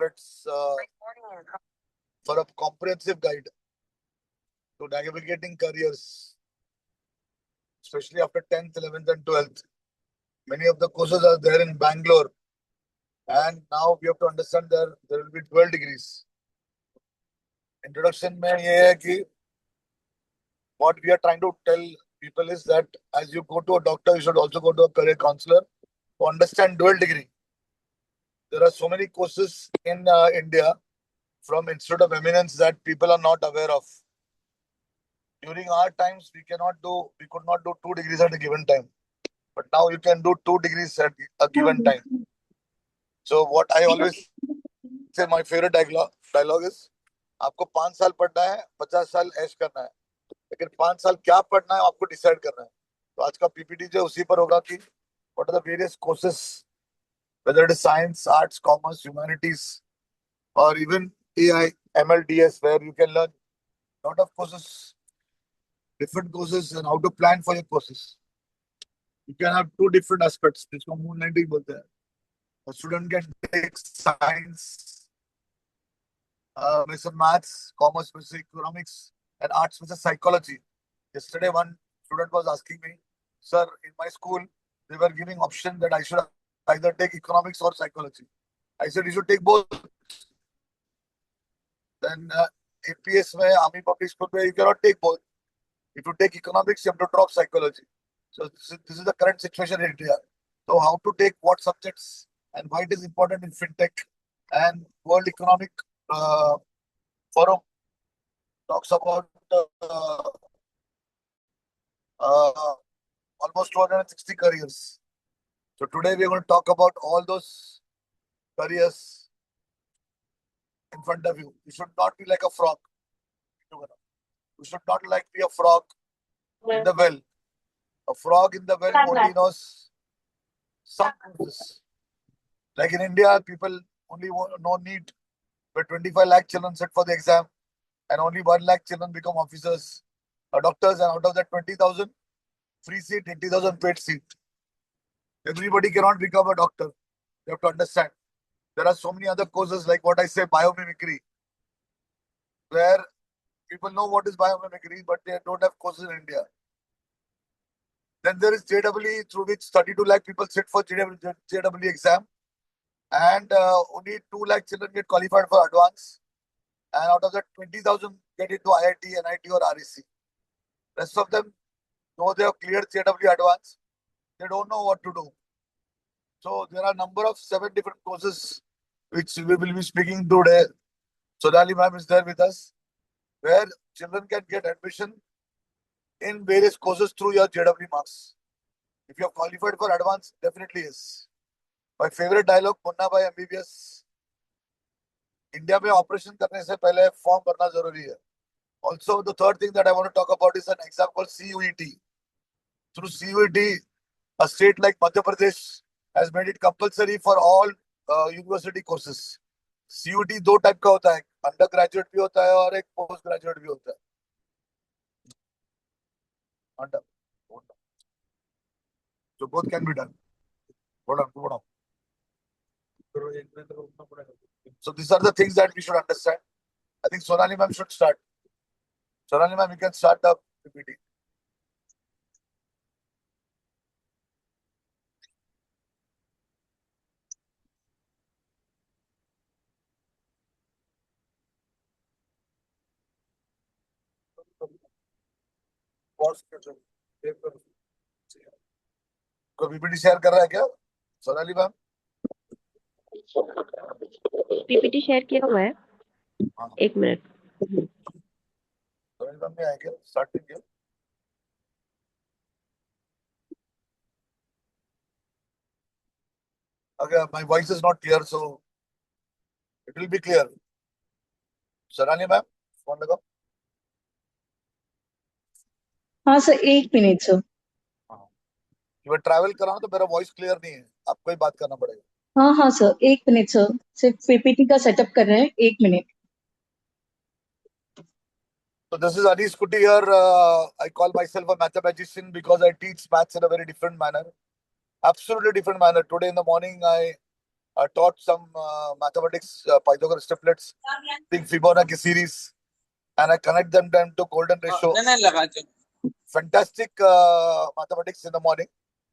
pamphlets for a comprehensive guide to navigating careers, especially after 10th, 11th, and 12th. Many of the courses are there in Bangalore, and now we have to understand there will be 12 degrees. Introduction mein ye hai ki what we are trying to tell people is that as you go to a doctor, you should also go to a career counselor to understand dual degree. There are so many courses in India from Institute of Eminence that people are not aware of. During our times, we could not do 2 degrees at a given time. But now you can do 2 degrees at a given time. So what I always say, my favorite dialogue is, आपको 5 साल पढ़ना है, 50 साल ऐश करना है. लेकिन 5 साल क्या पढ़ना है आपको डिसाइड करना है. तो आज का पीपीटी जो उसी पर होगा कि what are the various courses, whether it is science, arts, commerce, humanities, or even AI, MLDS, where you can learn a lot of courses, different courses, and how to plan for your courses. You can have 2 different aspects. जिसको moonlighting बोलते हैं. A student can take science, with some maths, commerce with economics, and arts with psychology. Yesterday, one student was asking me, sir, in my school, they were giving option that I should either take economics or psychology. I said, you should take both. Then APS, Army Public School, you cannot take both. If you take economics, you have to drop psychology. So this is the current situation in India. So how to take what subjects and why it is important in fintech, and World Economic Forum talks about almost 260 careers. So today we are going to talk about all those careers in front of you. You should not be like a frog. You should not be a frog in the well. A frog in the well only knows some courses. Like in India, people only no need, but 25 lakh children sit for the exam, and only 1 lakh children become officers or doctors, and out of that 20,000 free seat, 80,000 paid seat. Everybody cannot become a doctor. You have to understand. There are so many other courses like what I say, biomimicry, where people know what is biomimicry, but they don't have courses in India. Then there is JEE, through which 32 lakh people sit for JEE exam, and only 2 lakh children get qualified for advance, and out of that 20,000 get into IIT, NIT or REC. Rest of them, though they have cleared JEE advance, they don't know what to do. So there are a number of 7 different courses which we will be speaking today. Sonali ma'am is there with us, where children can get admission in various courses through your JEE marks. If you have qualified for advance, definitely yes. My favorite dialogue, Munna bhai MBBS, India में operation करने से पहले form भरना जरूरी है. Also, the third thing that I want to talk about is an exam called CUET. Through CUET, a state like Madhya Pradesh has made it compulsory for all university courses. CUET 2 type का होता है, undergraduate भी होता है और एक postgraduate भी होता है. So both can be done. Hold on. So these are the things that we should understand. I think Sonali ma'am should start. Sonali ma'am, you can start the PPT. कोई PPT share कर रहा है क्या Sonali ma'am? PPT share किया हुआ है. 1 minute. Sonali ma'am ने आएगा स्टार्ट किया. Okay, my voice is not clear, so it will be clear. Sonali ma'am, phone लगाओ. हाँ सर, 1 मिनट सर. मैं ट्रैवल कर रहा हूँ तो मेरा वॉइस क्लियर नहीं है, आपको ही बात करना पड़ेगा. हाँ सर, 1 मिनट सर, सिर्फ पीपीटी का सेटअप कर रहे हैं. 1 minute. So this is Anish Kutty here. I call myself a mathematician because I teach maths in a very different manner, absolutely different manner. Today in the morning, I I taught some mathematics, Pythagoras triplets, think Fibonacci series, and I connect them to golden ratio. Fantastic mathematics in the morning.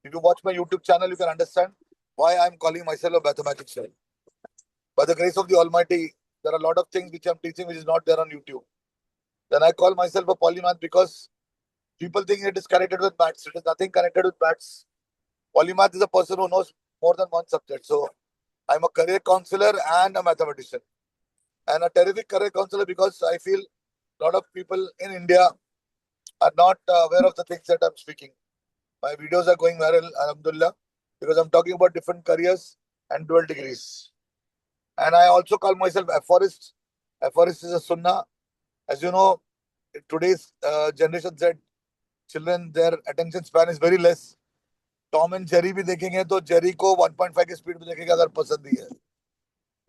If you watch my YouTube channel, you can understand why I'm calling myself a mathematician. By the grace of the Almighty, there are a lot of things which I'm teaching which is not there on YouTube. Then I call myself a polymath because people think it is connected with maths. It is nothing connected with maths. Polymath is a person who knows more than one subject. So I'm a career counselor and a mathematician. And a terrific career counselor because I feel a lot of people in India are not aware of the things that I'm speaking. My videos are going viral, alhamdulillah, because I'm talking about different careers and dual degrees. And I also call myself aphorist. Aphorist is a sunnah. As you know, today's generation Z, children, their attention span is very less. Tom and Jerry भी देखेंगे तो Jerry को 1.5 की speed में देखेंगे अगर पसंद ही है.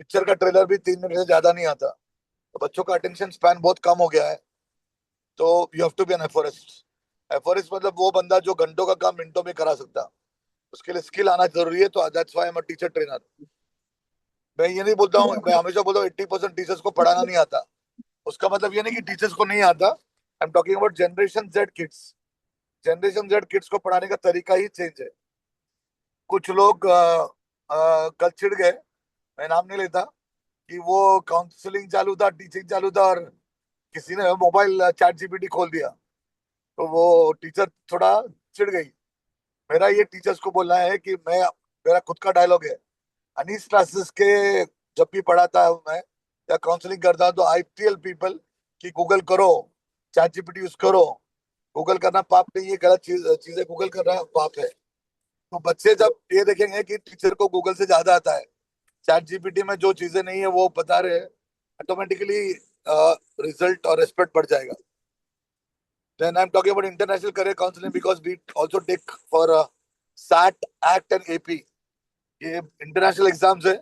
पिक्चर का ट्रेलर भी 3 मिनट से ज्यादा नहीं आता. तो बच्चों का अटेंशन स्पैन बहुत कम हो गया है. तो you have to be an aphorist. Aphorist मतलब वो बंदा जो घंटों का काम मिनटों में करा सकता. उसके लिए स्किल आना जरूरी है. तो that's why I am a teacher trainer. मैं ये नहीं बोलता हूँ, मैं हमेशा बोलता हूँ 80% टीचर्स को पढ़ाना नहीं आता. उसका मतलब ये नहीं कि टीचर्स को नहीं आता. आई am talking about generation Z kids. Generation Z kids को पढ़ाने का तरीका ही चेंज है. कुछ लोग कल चिढ़ गए, मैं नाम नहीं लेता, कि वो काउंसलिंग चालू था, टीचिंग चालू था और किसी ने मोबाइल चैट जीपीटी खोल दिया. तो वो टीचर थोड़ा चिढ़ गई. मेरा ये टीचर्स को बोलना है कि मेरा खुद का डायलॉग है. अनीस क्लासेस के जब भी पढ़ाता हूँ मैं या काउंसलिंग करता हूँ तो आई टेल पीपल कि गूगल करो, चैट जीपीटी यूज करो. गूगल करना पाप नहीं है, गलत चीजें गूगल करना पाप है. तो बच्चे जब ये देखेंगे कि टीचर को गूगल से ज्यादा आता है, चैट जीपीटी में जो चीजें नहीं है वो बता रहे हैं, ऑटोमेटिकली रिजल्ट और रेस्पेक्ट बढ़ जाएगा. Then I'm talking about international career counseling because we also take for SAT, ACT and AP. ये इंटरनेशनल एग्जाम्स है.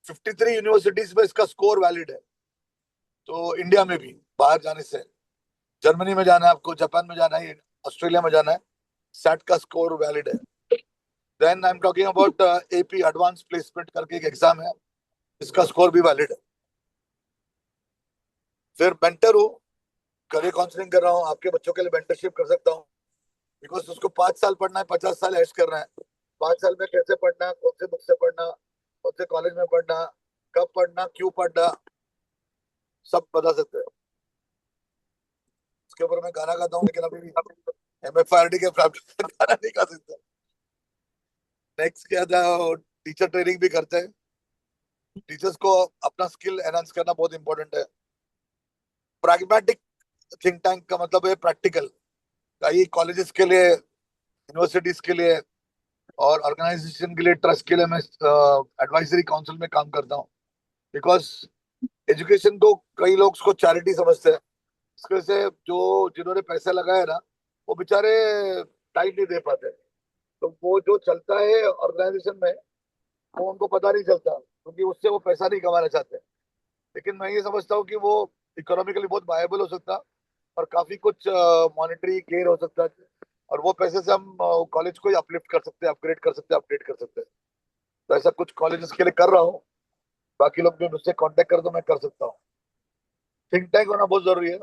53 यूनिवर्सिटीज में इसका स्कोर वैलिड है. तो इंडिया में भी बाहर जाने से, जर्मनी में जाना है आपको, जापान में जाना है, ऑस्ट्रेलिया में जाना है, सैट का स्कोर वैलिड है. Then I am talking about AP advance placement करके एक एग्जाम है, इसका स्कोर भी वैलिड है. फिर मेंटर हूँ, करियर काउंसलिंग कर रहा हूँ, आपके बच्चों के लिए मेंटरशिप कर सकता हूँ. बिकॉज उसको 5 साल पढ़ना है, 50 साल ऐश करना है. 5 साल में कैसे पढ़ना, कौन से बुक से पढ़ना, कौन से कॉलेज में पढ़ना, कब पढ़ना, क्यों पढ़ना, सब बता सकते हैं. उसके ऊपर मैं गाना गाता हूँ, लेकिन अभी MFRD के गाना नहीं गा सकता. नेक्स्ट क्या था, टीचर ट्रेनिंग भी करते हैं. टीचर्स को अपना स्किल एनहांस करना बहुत इंपॉर्टेंट है. प्रैग्मेटिक थिंक टैंक का मतलब है प्रैक्टिकल. कई कॉलेजेस के लिए, यूनिवर्सिटीज के लिए और ऑर्गेनाइजेशन के लिए, ट्रस्ट के लिए मैं एडवाइजरी काउंसिल में काम करता हूँ. बिकॉज एजुकेशन को कई लोग उसको चैरिटी समझते हैं. इसकी वजह से जो जिन्होंने पैसा लगाया ना, वो बेचारे टाइम नहीं दे पाते. तो वो जो चलता है ऑर्गेनाइजेशन में वो उनको पता नहीं चलता, क्योंकि उससे वो पैसा नहीं कमाना चाहते. लेकिन मैं ये समझता हूँ कि वो इकोनॉमिकली बहुत वायबल हो सकता और काफी कुछ मॉनेटरी गेन हो सकता है. और वो पैसे से हम कॉलेज को अपलिफ्ट कर सकते हैं, अपग्रेड कर सकते हैं, अपडेट कर सकते हैं. तो ऐसा कुछ कॉलेजेस के लिए कर रहा हूँ. बाकी लोग भी मुझसे कांटेक्ट कर दो, मैं कर सकता हूँ. थिंक टैंक होना बहुत जरूरी है.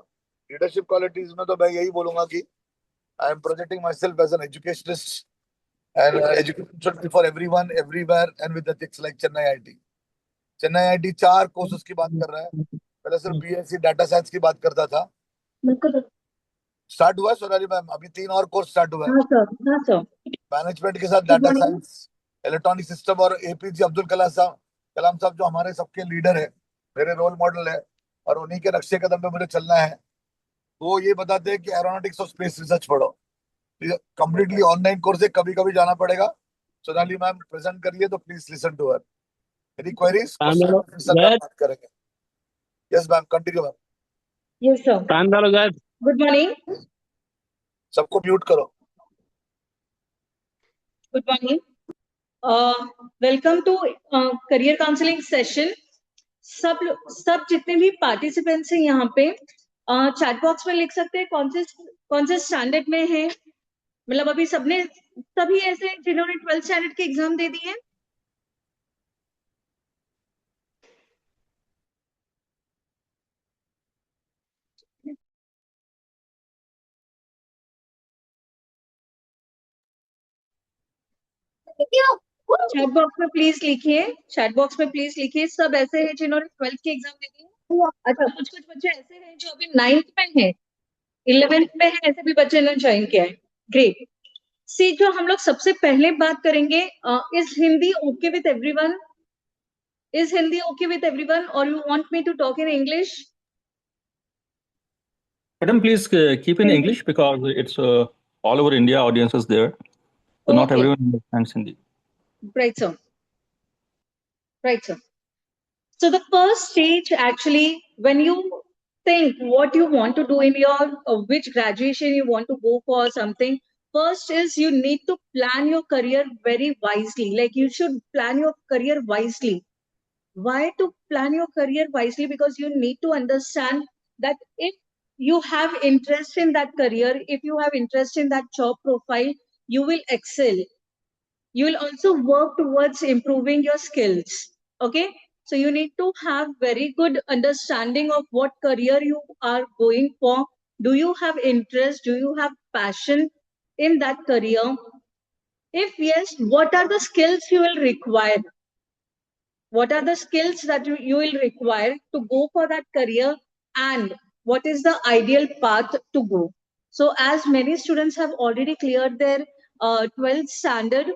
लीडरशिप क्वालिटीज में तो मैं यही बोलूंगा कि I am projecting myself as an educationist and education should be for everyone everywhere and with ethics like Chennai IIT. Chennai IIT 4 courses की बात कर रहा है. पहले सिर्फ बीएससी डाटा साइंस की बात करता था. स्टार्ट हुआ है सोनाली मैम, अभी 3 और कोर्स स्टार्ट हुआ है. हाँ सर, हाँ सर. मैनेजमेंट के साथ good data morning. Science, electronic system. और एपीजे अब्दुल कलाम साहब जो हमारे सबके लीडर है, मेरे रोल मॉडल है, और उन्हीं के नक्शे कदम पे मुझे चलना है. वो ये बताते हैं कि एरोनॉटिक्स और स्पेस रिसर्च पढ़ो. कंप्लीटली ऑनलाइन कोर्स है, कभी कभी जाना पड़ेगा. सोनाली मैम प्रेजेंट करिए तो please listen to her. Any queries, question, फिर Guys, बात करेंगे. Yes ma'am, continue ma'am. Yes sir. guys. Good morning. सबको म्यूट करो. Good morning. Welcome to career counselling session. सब जितने भी पार्टिसिपेंट्स हैं यहाँ पे चैट बॉक्स में लिख सकते हैं कौन से स्टैंडर्ड में है. मतलब अभी सभी ऐसे जिन्होंने 12th स्टैंडर्ड के एग्जाम दे दिए. चैट बॉक्स में प्लीज लिखिए, चैट बॉक्स में प्लीज लिखिए। सब ऐसे हैं जिन्होंने 12th के एग्जाम दे दिए। अच्छा, कुछ कुछ बच्चे ऐसे हैं जो अभी 9th में हैं, 11th में है, ऐसे भी बच्चे ने ज्वाइन किया है। ग्रेट। सी, जो हम लोग सबसे पहले बात करेंगे, is Hindi okay with everyone? Is Hindi okay with everyone और you want me to talk in English? Madam, please keep in English because it's all over India audience is there. So not Okay. everyone understands Hindi. Right, sir. Right, sir. So the first stage, actually, when you think what you want to do in your which graduation you want to go for something, first is you need to plan your career very wisely. Like, you should plan your career wisely. Why to plan your career wisely? Because you need to understand that if you have interest in that career, if you have interest in that job profile, you will excel. You will also work towards improving your skills. Okay, so you need to have very good understanding of what career you are going for. Do you have interest? Do you have passion in that career? If yes, what are the skills you will require? What are the skills that you will require to go for that career, and what is the ideal path to go? So as many students have already cleared their 12th standard,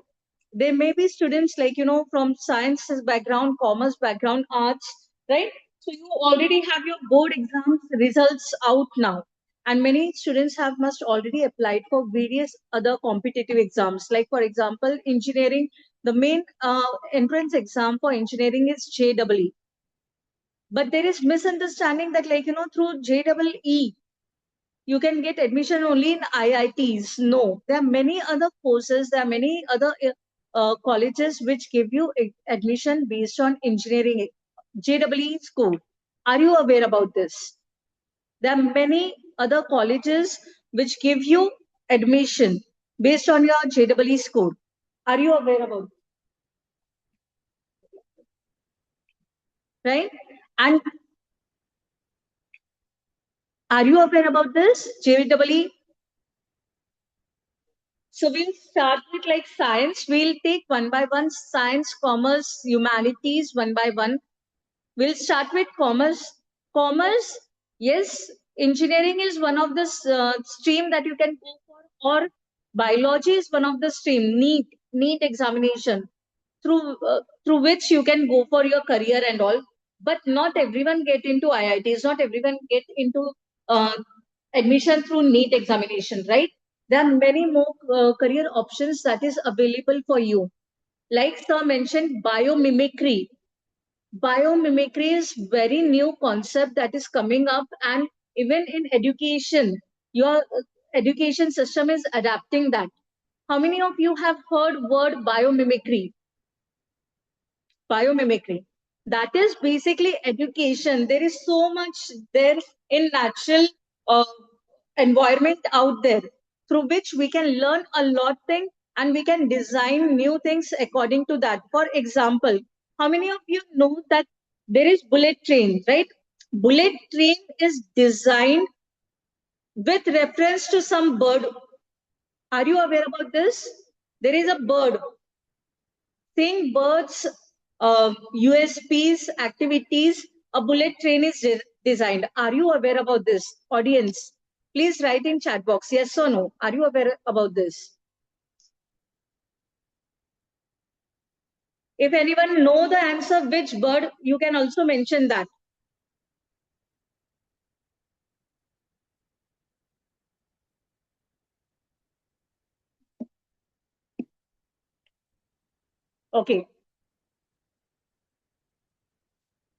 there may be students like, from science background, commerce background, arts, right? So you already have your board exams results out now, and many students have must already applied for various other competitive exams, like for example engineering. The main entrance exam for engineering is JEE, but there is misunderstanding that, like, through JEE you can get admission only in IITs. No, there are many other courses, there are many other colleges which give you admission based on engineering JEE score. Are you aware about this? There are many other colleges which give you admission based on your JEE score. Are you aware about it? Right? And are you aware about this? JEE. So we'll start with like science. We'll take one by one: science, commerce, humanities, one by one. We'll start with commerce. Commerce, yes, engineering is one of the stream that you can go for, or biology is one of the stream. NEET examination through which you can go for your career and all. But not everyone get into IITs. Not everyone get into uh, admission through NEET examination, right? There are many more career options that is available for you. Like sir mentioned, biomimicry. Biomimicry is very new concept that is coming up, and even in education, your education system is adapting that. How many of you have heard word biomimicry? Biomimicry. That is basically education. There is so much there in natural environment out there through which we can learn a lot thing, and we can design new things according to that. For example, how many of you know that there is bullet train, right? Bullet train is designed with reference to some bird. Are you aware about this? There is a bird. Seeing birds, USPs, activities, a bullet train is designed. Are you aware about this, audience? Please write in chat box, yes or no. Are you aware about this? If anyone know the answer, which bird, you can also mention that. Okay.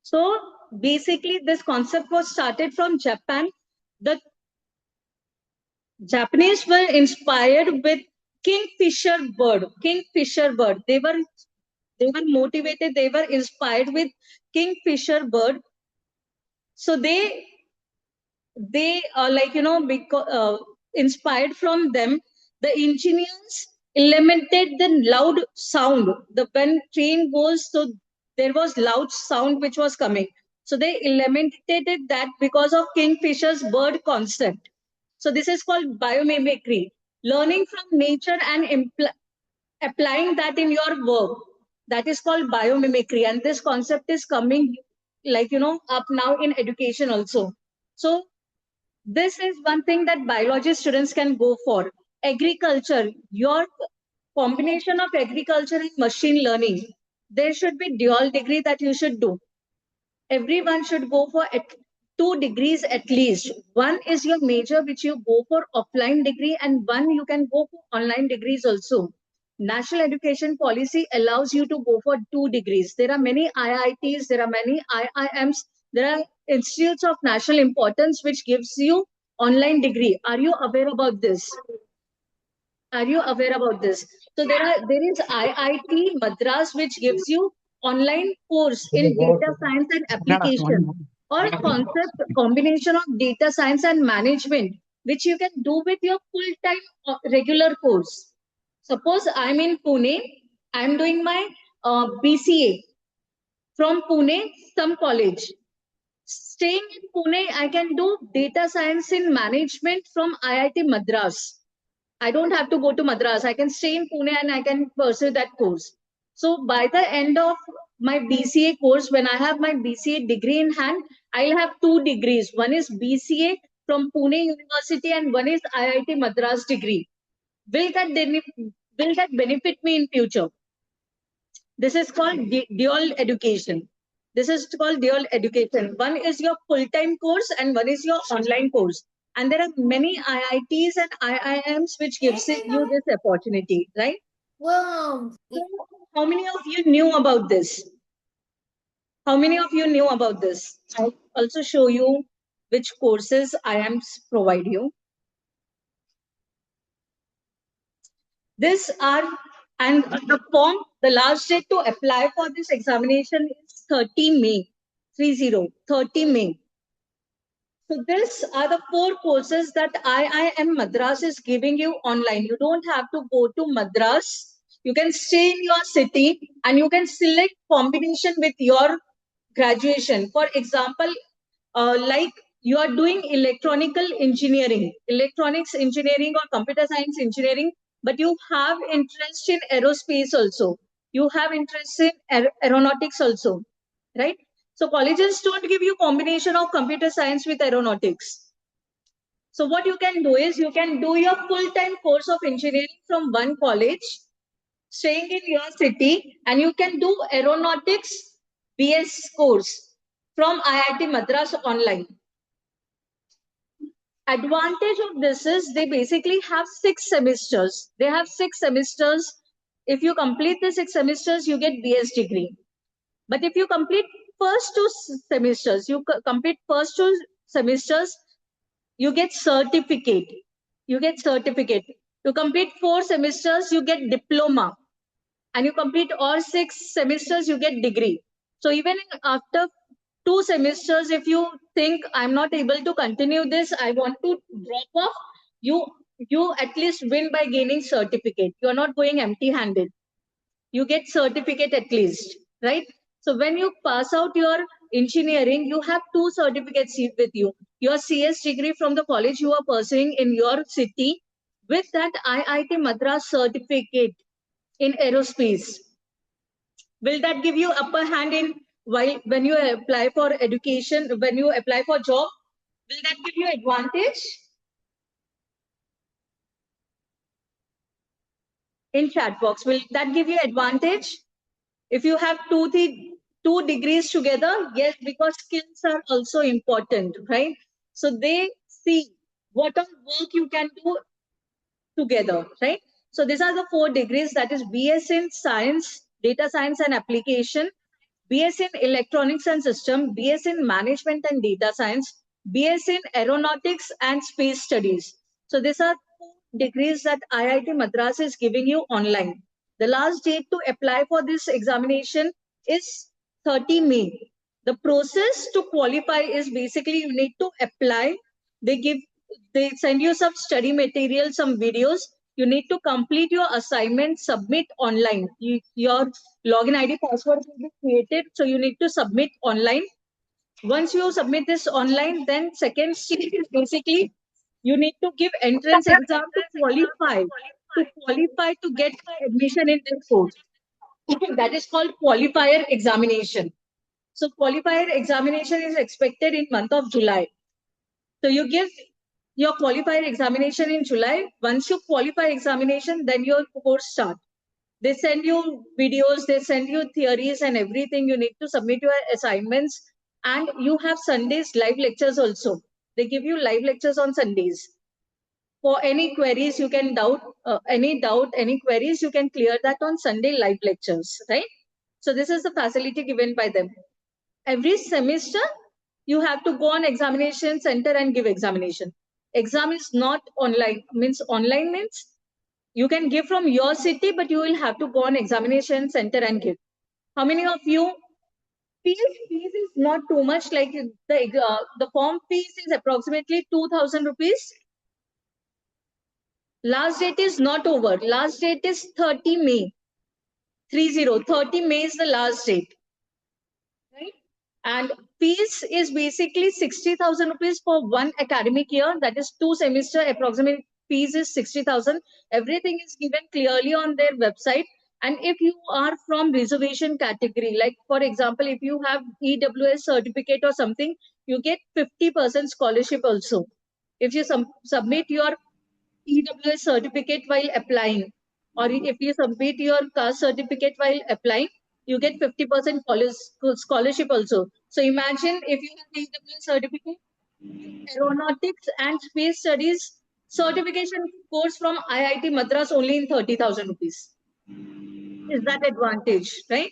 So basically, this concept was started from Japan. The Japanese were inspired with kingfisher bird. Kingfisher bird. They were motivated. They were inspired with kingfisher bird. So they are like, because inspired from them, the engineers eliminated the loud sound. The when train goes, so there was loud sound which was coming. So they eliminated that because of kingfisher's bird concept. So this is called biomimicry, learning from nature and applying that in your work. That is called biomimicry, and this concept is coming like up now in education also. So this is one thing that biology students can go for. Agriculture, your combination of agriculture and machine learning, there should be dual degree that you should do. Everyone should go for 2 degrees at least. One is your major, which you go for offline degree, and one you can go for online degrees also. National education policy allows you to go for 2 degrees. There are many IITs, there are many IIMs, there are institutes of national importance which gives you online degree. Are you aware about this? Are you aware about this? So there is IIT Madras which gives you online course in data science and application, or concept combination of data science and management, which you can do with your full-time regular course. Suppose I'm in Pune, I'm doing my BCA from Pune, some college. Staying in Pune, I can do data science in management from IIT Madras. I don't have to go to Madras. I can stay in Pune and I can pursue that course. So by the end of my BCA course, when I have my BCA degree in hand, I'll have 2 degrees. One is BCA from Pune University and one is IIT Madras degree. Will that benefit me in future? This is called dual education. This is called dual education. One is your full-time course and one is your online course. And there are many IITs and IIMs which gives you this opportunity, right? Wow. So how many of you knew about this? How many of you knew about this? I'll also show you which courses IIMs provide you. This are, and the form, the last date to apply for this examination is 30 May, 30 May. So these are the 4 courses that IIM Madras is giving you online. You don't have to go to Madras. You can stay in your city and you can select combination with your graduation. For example, like you are doing electronics engineering or computer science engineering, but you have interest in aerospace also. You have interest in aeronautics also, right? So colleges don't give you combination of computer science with aeronautics. So what you can do is you can do your full-time course of engineering from one college, staying in your city, and you can do aeronautics BS course from IIT Madras online. Advantage of this is they basically have 6 semesters. They have 6 semesters. If you complete the 6 semesters, you get BS degree. But if you complete first 2 semesters, you get certificate. You get certificate. You complete 4 semesters, you get diploma. And you complete all 6 semesters, you get degree. So even after 2 semesters, if you think I'm not able to continue this, I want to drop off, you at least win by gaining certificate. You're not going empty-handed. You get certificate at least, right? So when you pass out your engineering, you have 2 certificates with you. Your CS degree from the college you are pursuing in your city, with that IIT Madras certificate in aerospace. Will that give you upper hand in when you apply for education, when you apply for job? Will that give you advantage? In chat box, will that give you advantage? If you have two degrees together, yes, because skills are also important, right? So they see what all work you can do together, right? So these are the 4 degrees, that is BS in science, data science and application, BS in electronics and system, BS in management and data science, BS in aeronautics and space studies. So these are 4 degrees that IIT Madras is giving you online. The last date to apply for this examination is 30 May. The process to qualify is basically you need to apply. They send you some study material, some videos. You need to complete your assignment, submit online. Your login ID password will be created, so you need to submit online. Once you submit this online, then second stage is basically you need to give entrance exam to qualify to get admission in this course. that is called qualifier examination. So qualifier examination is expected in month of July. So you give your qualifier examination in July. Once you qualify examination, then your course start. They send you videos, they send you theories and everything. You need to submit your assignments, and you have Sundays live lectures also. They give you live lectures on Sundays. For any queries, you can any queries, you can clear that on Sunday live lectures, right? So this is the facility given by them. Every semester, you have to go on examination center and give examination. Exam is not online, means online means you can give from your city, but you will have to go on examination center and give. How many of you, fees is not too much, like the form fees is approximately 2,000 rupees. Last date is not over. Last date is 30 May. 30 May is the last date. Right? And fees is basically 60,000 rupees for one academic year. That is 2 semester. Approximate fees is 60,000. Everything is given clearly on their website. And if you are from reservation category, like for example, if you have EWS certificate or something, you get 50% scholarship also. If you submit your EWS certificate while applying, or if you submit your caste certificate while applying, you get 50% scholarship also. So imagine if you have EWS certificate, aeronautics and space studies certification course from IIT Madras only in 30,000 rupees. Is that advantage, right?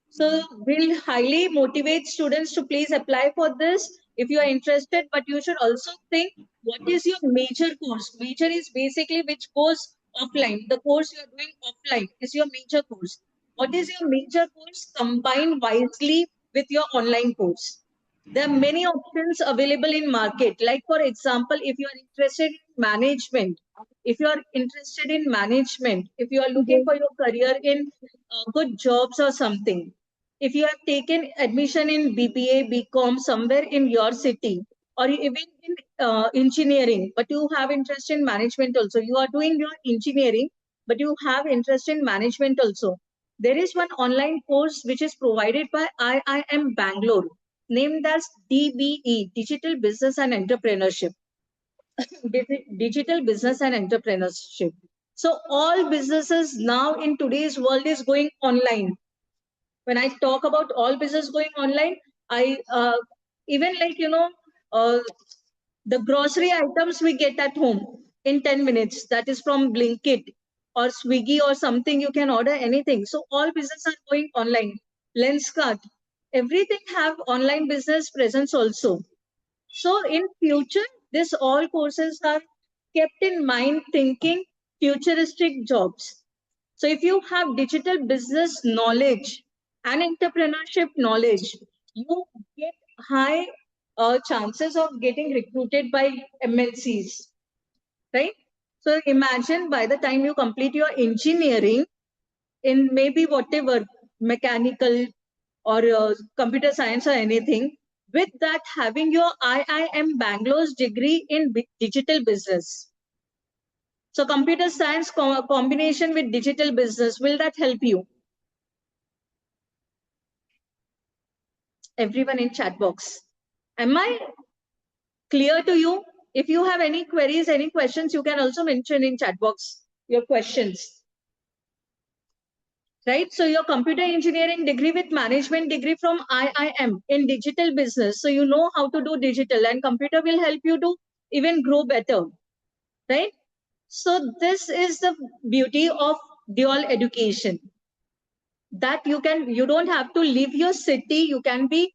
So we'll highly motivate students to please apply for this if you are interested, but you should also think what is your major course. Major is basically which goes offline. The course you are doing offline is your major course. What is your major course? Combine wisely with your online course. There are many options available in market. Like for example, if you are interested in management, if you are interested in management, if you are looking for your career in good jobs or something, if you have taken admission in BBA, BCom somewhere in your city, or even in engineering, but you have interest in management also, you are doing your engineering, but you have interest in management also. There is one online course which is provided by IIM Bangalore, named as DBE, Digital Business and Entrepreneurship. Digital Business and Entrepreneurship. So all businesses now in today's world is going online. When I talk about all business going online, I even like the grocery items we get at home in 10 minutes. That is from Blinkit or Swiggy or something. You can order anything. So all business are going online. Lenskart, everything have online business presence also. So in future, this all courses are kept in mind thinking futuristic jobs. So if you have digital business knowledge and entrepreneurship knowledge, you get high chances of getting recruited by MNCs, right? So imagine by the time you complete your engineering in maybe whatever, mechanical or computer science or anything, with that having your IIM Bangalore's degree in digital business. So computer science combination with digital business, will that help you? Everyone in chat box. Am I clear to you? If you have any queries, any questions, you can also mention in chat box your questions. Right? So your computer engineering degree with management degree from IIM in digital business. So you know how to do digital, and computer will help you to even grow better. Right? So this is the beauty of dual education. That you don't have to leave your city. You can be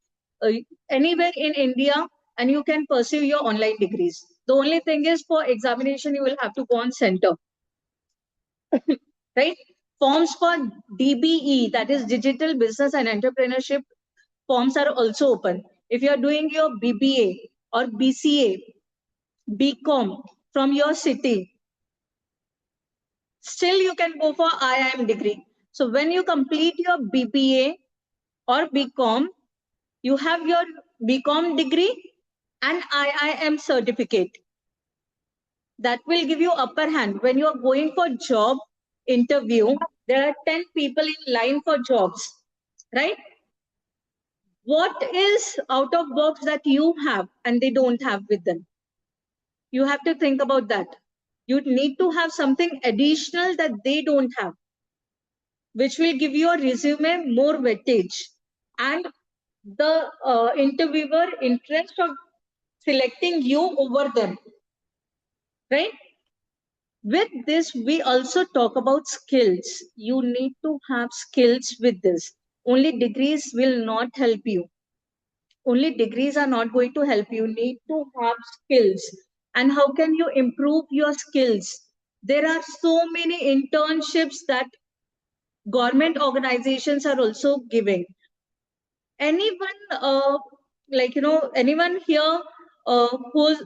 anywhere in India and you can pursue your online degrees. The only thing is for examination, you will have to go on center. Right? Forms for DBE, that is Digital Business and Entrepreneurship, forms are also open. If you are doing your BBA or BCA, BCom from your city, still you can go for IIM degree. So when you complete your BBA or BCom, you have your BCom degree and IIM certificate. That will give you upper hand when you are going for job interview. There are 10 people in line for jobs, right? What is out of box that you have and they don't have with them? You have to think about that. You need to have something additional that they don't have, which will give your resume more weightage and the interviewer interest of selecting you over them, right? With this, we also talk about skills. You need to have skills with this. Only degrees will not help you. Only degrees are not going to help you. You need to have skills. And how can you improve your skills? There are so many internships that government organizations are also giving. Anyone, anyone here who's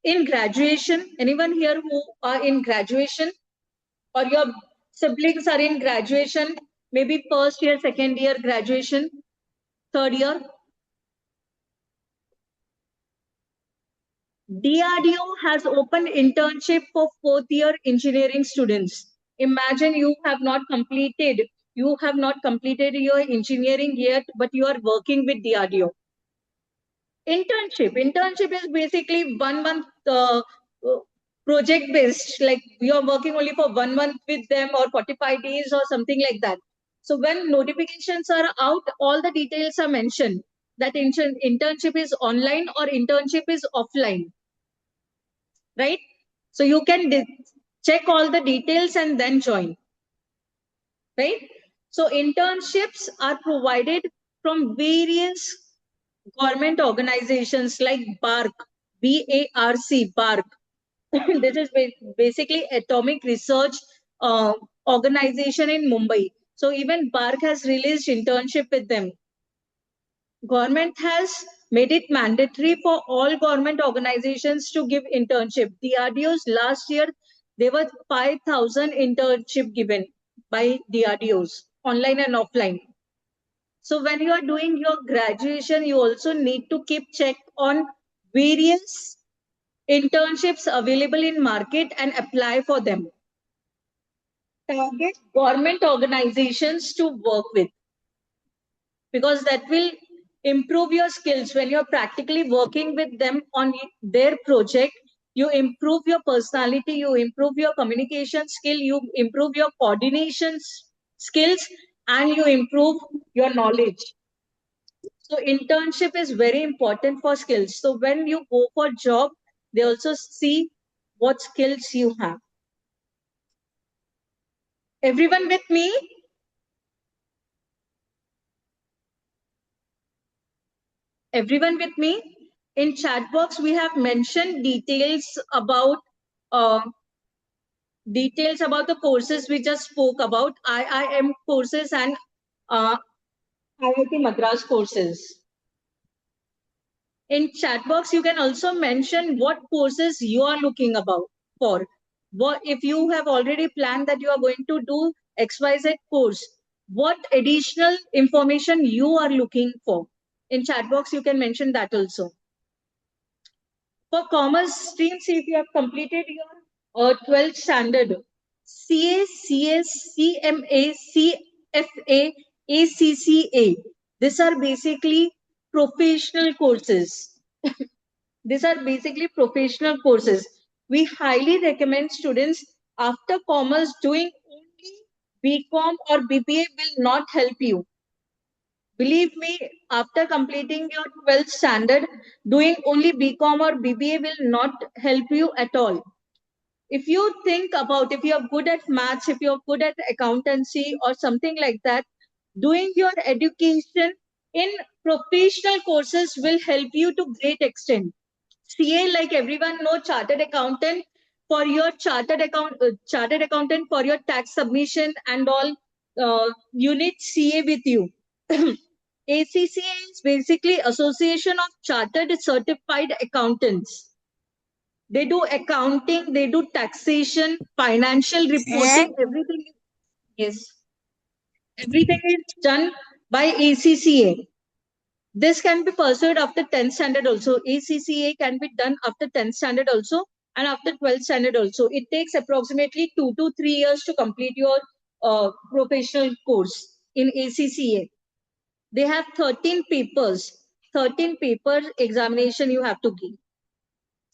in graduation, anyone here who are in graduation, or your siblings are in graduation, maybe first year, second year graduation, third year. DRDO has opened internship for fourth year engineering students. Imagine you have not completed your engineering yet, but you are working with DRDO. Internship is basically 1 month project based, like you're working only for 1 month with them or 45 days or something like that. So when notifications are out, all the details are mentioned that internship is online or internship is offline, right? So you can check all the details and then join, right? So internships are provided from various government organizations like BARC, BARC, BARC. This is basically Atomic Research Organization in Mumbai. So even BARC has released internship with them. Government has made it mandatory for all government organizations to give internship. DRDOs last year, there were 5,000 internship given by DRDOs, online and offline. So when you are doing your graduation, you also need to keep check on various internships available in market and apply for them. Target government organizations to work with, because that will improve your skills. When you're practically working with them on their project, you improve your personality, you improve your communication skill, you improve your coordination skills, and you improve your knowledge. So internship is very important for skills. So when you go for job, they also see what skills you have. Everyone with me? Everyone with me? In chat box, we have mentioned details about the courses we just spoke about, IIM courses and IIT Madras courses. In chat box, you can also mention what courses you are looking for. What if you have already planned that you are going to do XYZ course, what additional information you are looking for? In chat box, you can mention that also. For commerce streams, if you have completed your 12th standard, CA, CS, CMA, CFA, ACCA, these are basically professional courses. These are basically professional courses. We highly recommend students after commerce doing only BCom or BBA will not help you. Believe me, after completing your 12th standard, doing only BCom or BBA will not help you at all. If you think about, if you're good at maths, if you're good at accountancy or something like that, doing your education in professional courses will help you to great extent. CA, like everyone know, chartered accountant for your chartered accountant for your tax submission and all, you need CA with you. ACCA is basically Association of Chartered Certified Accountants. They do accounting, they do taxation, financial reporting, everything. Yes, everything is done by ACCA. This can be pursued after 10th standard also. ACCA can be done after 10th standard also and after 12th standard also. It takes approximately 2 to 3 years to complete your professional course in ACCA. They have 13 papers. 13 paper examination you have to give.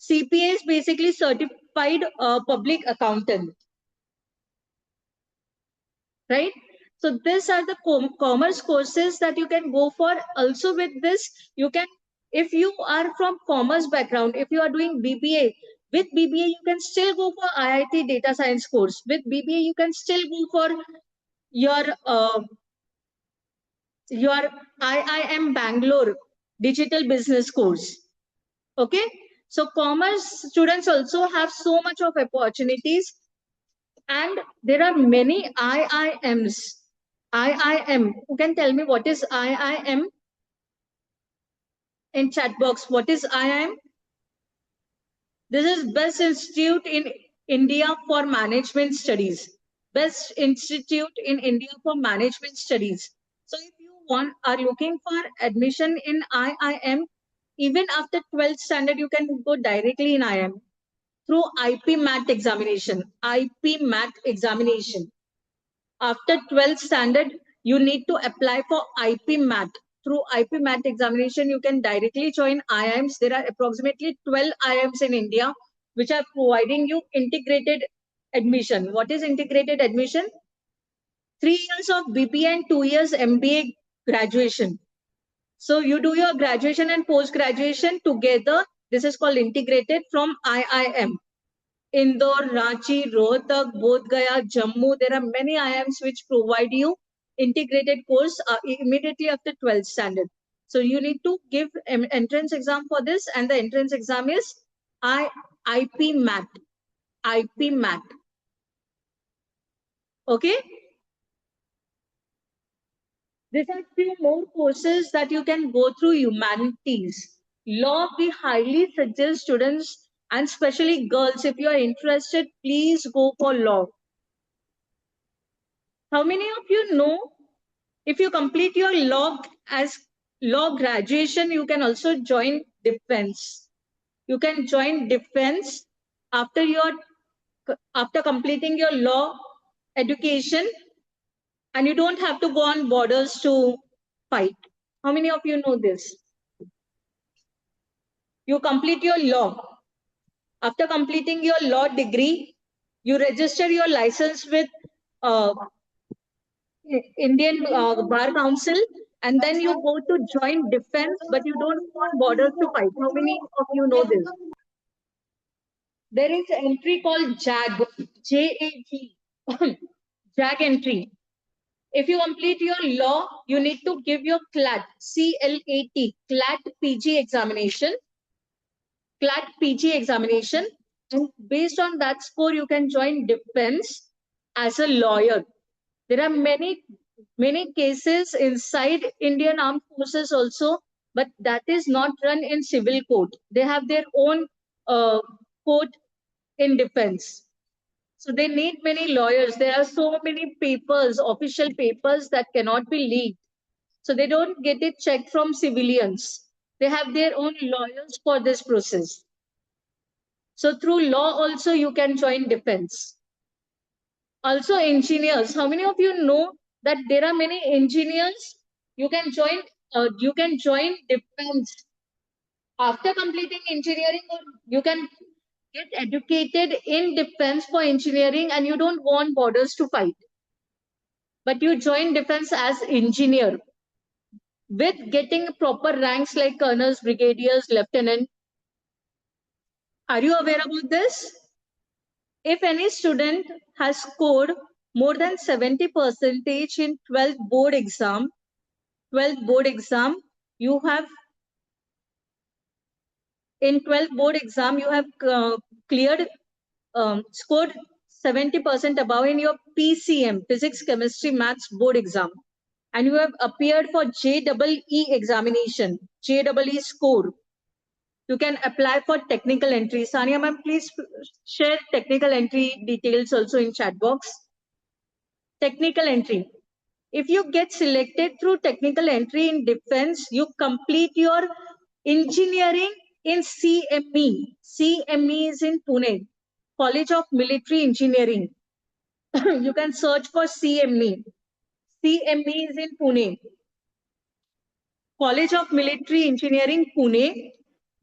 CPA is basically certified public accountant, right? So these are the commerce courses that you can go for. Also with this, you can, if you are from commerce background, if you are doing BBA, with BBA you can still go for IIT data science course. With BBA you can still go for your IIM Bangalore digital business course. Okay, so commerce students also have so much of opportunities, and there are many IIMs. IIM, who can tell me what is IIM? In chat box, what is IIM? This is Best Institute in India for Management Studies. Best Institute in India for Management Studies. So if you are looking for admission in IIM, even after 12th standard, you can go directly in IIM through IP MAT examination. IP MAT examination. After 12th standard, you need to apply for IP MAT. Through IP MAT examination, you can directly join IIMs. There are approximately 12 IIMs in India which are providing you integrated admission. What is integrated admission? 3 years of BBA and 2 years MBA graduation. So you do your graduation and post-graduation together. This is called integrated from IIM. Indore, Ranchi, Rohtak, Bodh Gaya, Jammu. There are many IIMs which provide you integrated course immediately after 12th standard. So you need to give an entrance exam for this, and the entrance exam is IP MAT. IP MAT. Okay. There are few more courses that you can go through. Humanities. Law, we highly suggest students, and especially girls, if you are interested, please go for law. How many of you know, if you complete your law as law graduation, you can also join defense. You can join defense after completing your law education, and you don't have to go on borders to fight. How many of you know this? You complete your law. After completing your law degree, you register your license with Indian Bar Council, and then you go to join defense, but you don't want borders to fight. How many of you know this? There is an entry called JAG, J-A-G, JAG entry. If you complete your law, you need to give your CLAT, C-L-A-T, CLAT PG examination. CLAT PG examination. And based on that score, you can join defense as a lawyer. There are many cases inside Indian Armed Forces also, but that is not run in civil court. They have their own court in defense. So they need many lawyers. There are so many papers, official papers that cannot be leaked. So they don't get it checked from civilians. They have their own lawyers for this process. So through law also you can join defense. Also engineers. How many of you know that there are many engineers? You can join defense. After completing engineering, you can get educated in defense for engineering, and you don't go on borders to fight. But you join defense as engineer with getting proper ranks like colonels, brigadiers, lieutenant. Are you aware about this? If any student has scored more than 70% in 12th board exam, you have in 12th board exam, you have cleared, scored 70% above in your PCM, Physics, Chemistry, Maths board exam, and you have appeared for JEE examination, JEE score. You can apply for technical entry. Sania ma'am, please share technical entry details also in chat box. Technical entry. If you get selected through technical entry in defense, you complete your engineering in CME. CME is in Pune, College of Military Engineering. you can search for CME. CME is in Pune. College of Military Engineering, Pune.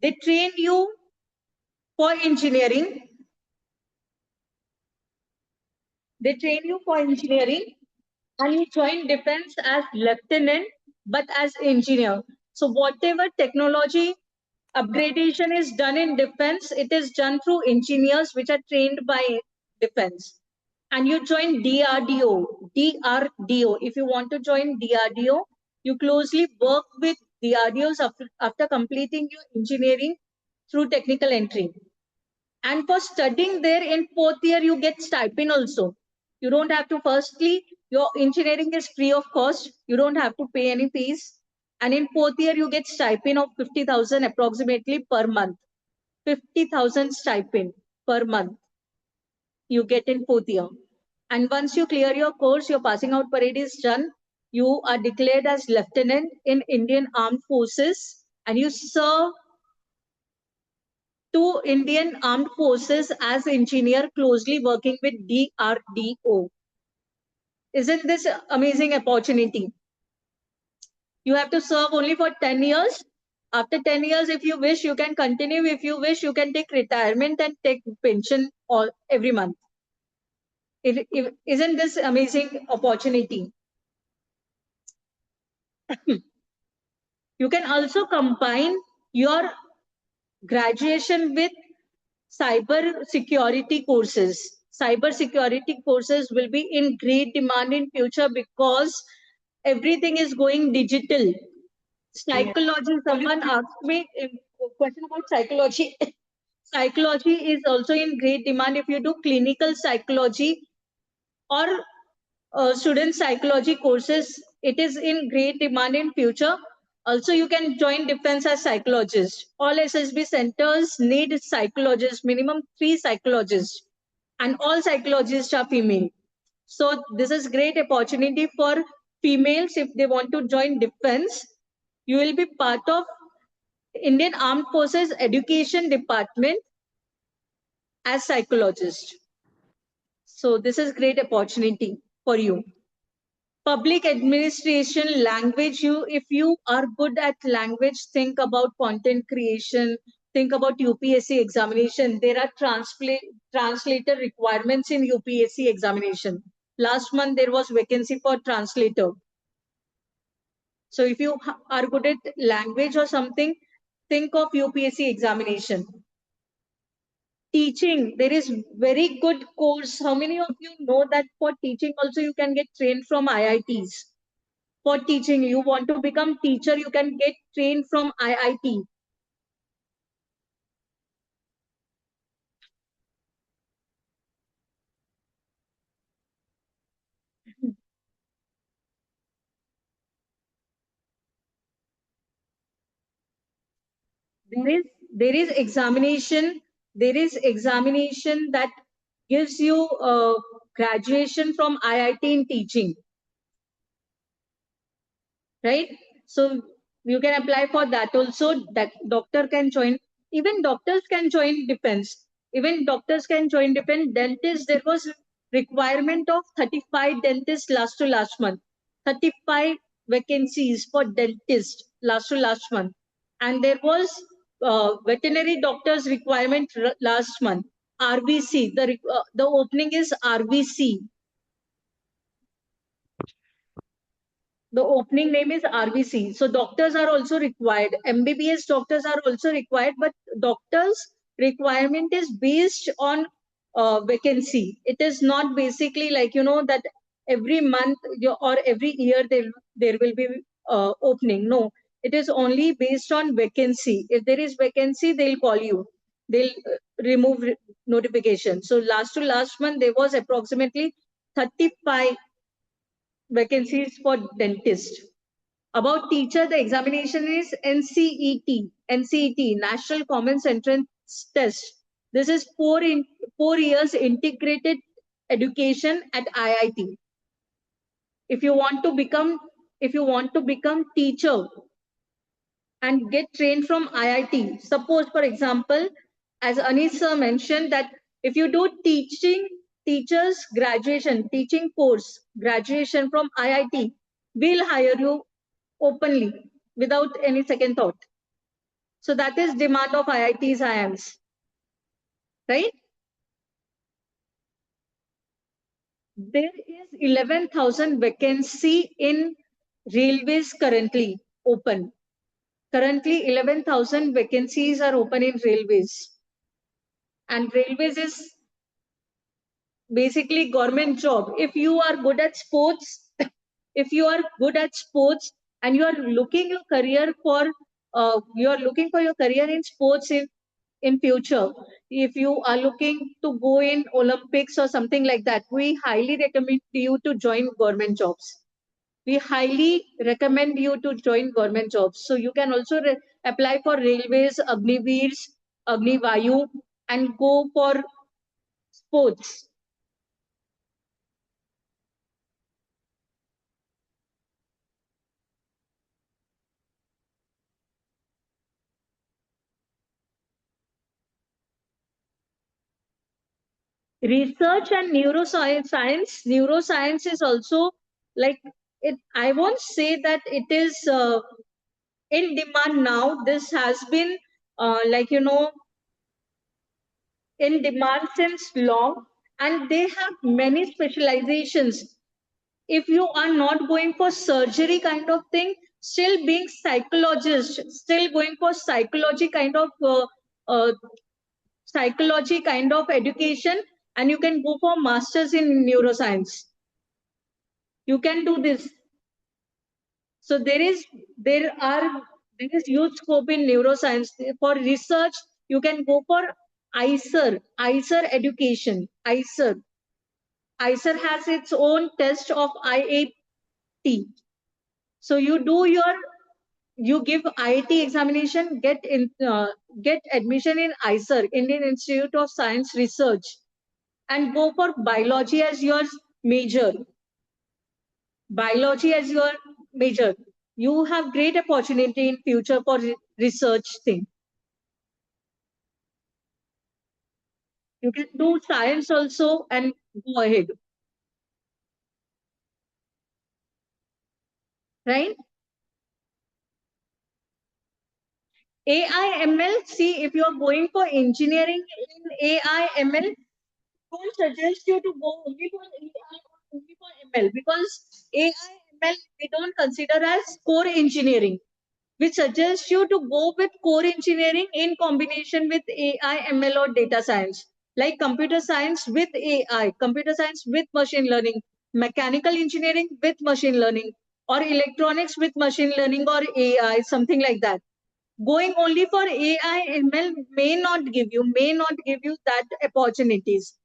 They train you for engineering. They train you for engineering and you join defense as lieutenant, but as engineer. So whatever technology upgradation is done in defense, it is done through engineers which are trained by defense. And you join DRDO. DRDO. If you want to join DRDO, you closely work with DRDOs after completing your engineering through technical entry. And for studying there in fourth year, you get stipend also. You don't have to, firstly, your engineering is free of cost. You don't have to pay any fees. And in fourth year, you get stipend of 50,000 approximately per month. 50,000 stipend per month you get in fourth year. And once you clear your course, your passing out parade is done. You are declared as lieutenant in Indian Armed Forces and you serve to Indian Armed Forces as engineer closely working with DRDO. Isn't this amazing opportunity? You have to serve only for 10 years. After 10 years, if you wish, you can continue. If you wish, you can take retirement and take pension all every month. Isn't this amazing opportunity? You can also combine your graduation with cyber security courses. Cyber security courses will be in great demand in future because everything is going digital. Psychology, someone asked me a question about psychology. Psychology is also in great demand. If you do clinical psychology or student psychology courses, it is in great demand in future. Also, you can join defense as psychologist. All SSB centers need psychologists, minimum 3 psychologists, and all psychologists are female. So this is great opportunity for females if they want to join defense. You will be part of Indian Armed Forces Education Department as psychologist. So this is great opportunity for you. Public administration, language, if you are good at language, think about content creation, think about UPSC examination. There are translator requirements in UPSC examination. Last month there was vacancy for translator. So if you are good at language or something, think of UPSC examination. Teaching, there is very good course. How many of you know that for teaching also you can get trained from IITs? For teaching, you want to become teacher, you can get trained from IIT. There is examination that gives you graduation from IIT in teaching, right? So you can apply for that also. That doctor can join, even doctors can join defense. Even doctors can join defense. Dentists, there was requirement of 35 dentists last to last month. 35 vacancies for dentists last to last month. And there was veterinary doctors requirement last month. RVC, the opening is RVC. The opening name is RVC. So doctors are also required. MBBS doctors are also required, but doctors requirement is based on vacancy. It is not basically like, that every month or every year there will be opening. No, it is only based on vacancy. If there is vacancy, they'll call you. They'll remove notification. So last to last month, there was approximately 35 vacancies for dentist. About teacher, the examination is NCET, National Common Entrance Test. This is 4 years integrated education at IIT. If you want to become teacher and get trained from IIT, suppose for example, as Anis sir mentioned that if you do teaching teachers graduation, teaching course, graduation from IIT will hire you openly without any second thought. So that is demand of IITs, IIMs, right? There is 11,000 vacancy in railways currently open. Currently, 11,000 vacancies are open in railways. And railways is basically government job. If you are good at sports, if you are good at sports and you are looking your career for you are looking for your career in sports in future, if you are looking to go in Olympics or something like that, we highly recommend you to join government jobs. We highly recommend you to join government jobs. So you can also apply for railways, Agniveers, Agnivayu, and go for sports. Research and neuroscience is also like it. I won't say that it is in demand now. This has been like in demand since long, and they have many specializations. If you are not going for surgery kind of thing, still being psychologist, still going for uh, psychology kind of education, and you can go for masters in neuroscience. You can do this. So there is huge scope in neuroscience. For research, you can go for ICER education. ICER has its own test of IAT. So you give IIT examination, get admission in ICER, Indian Institute of Science Research, and go for biology as your major. Biology as your major. You have great opportunity in future for research thing. You can do science also and go ahead. Right? AI/ML, see, if you are going for engineering in AI/ML, don't suggest you to go only for AI or only for ML, because AI/ML we don't consider as core engineering. We suggest you to go with core engineering in combination with AI/ML or data science, like computer science with AI, computer science with machine learning, mechanical engineering with machine learning, or electronics with machine learning or AI, something like that. Going only for AI/ML may not give you that opportunities.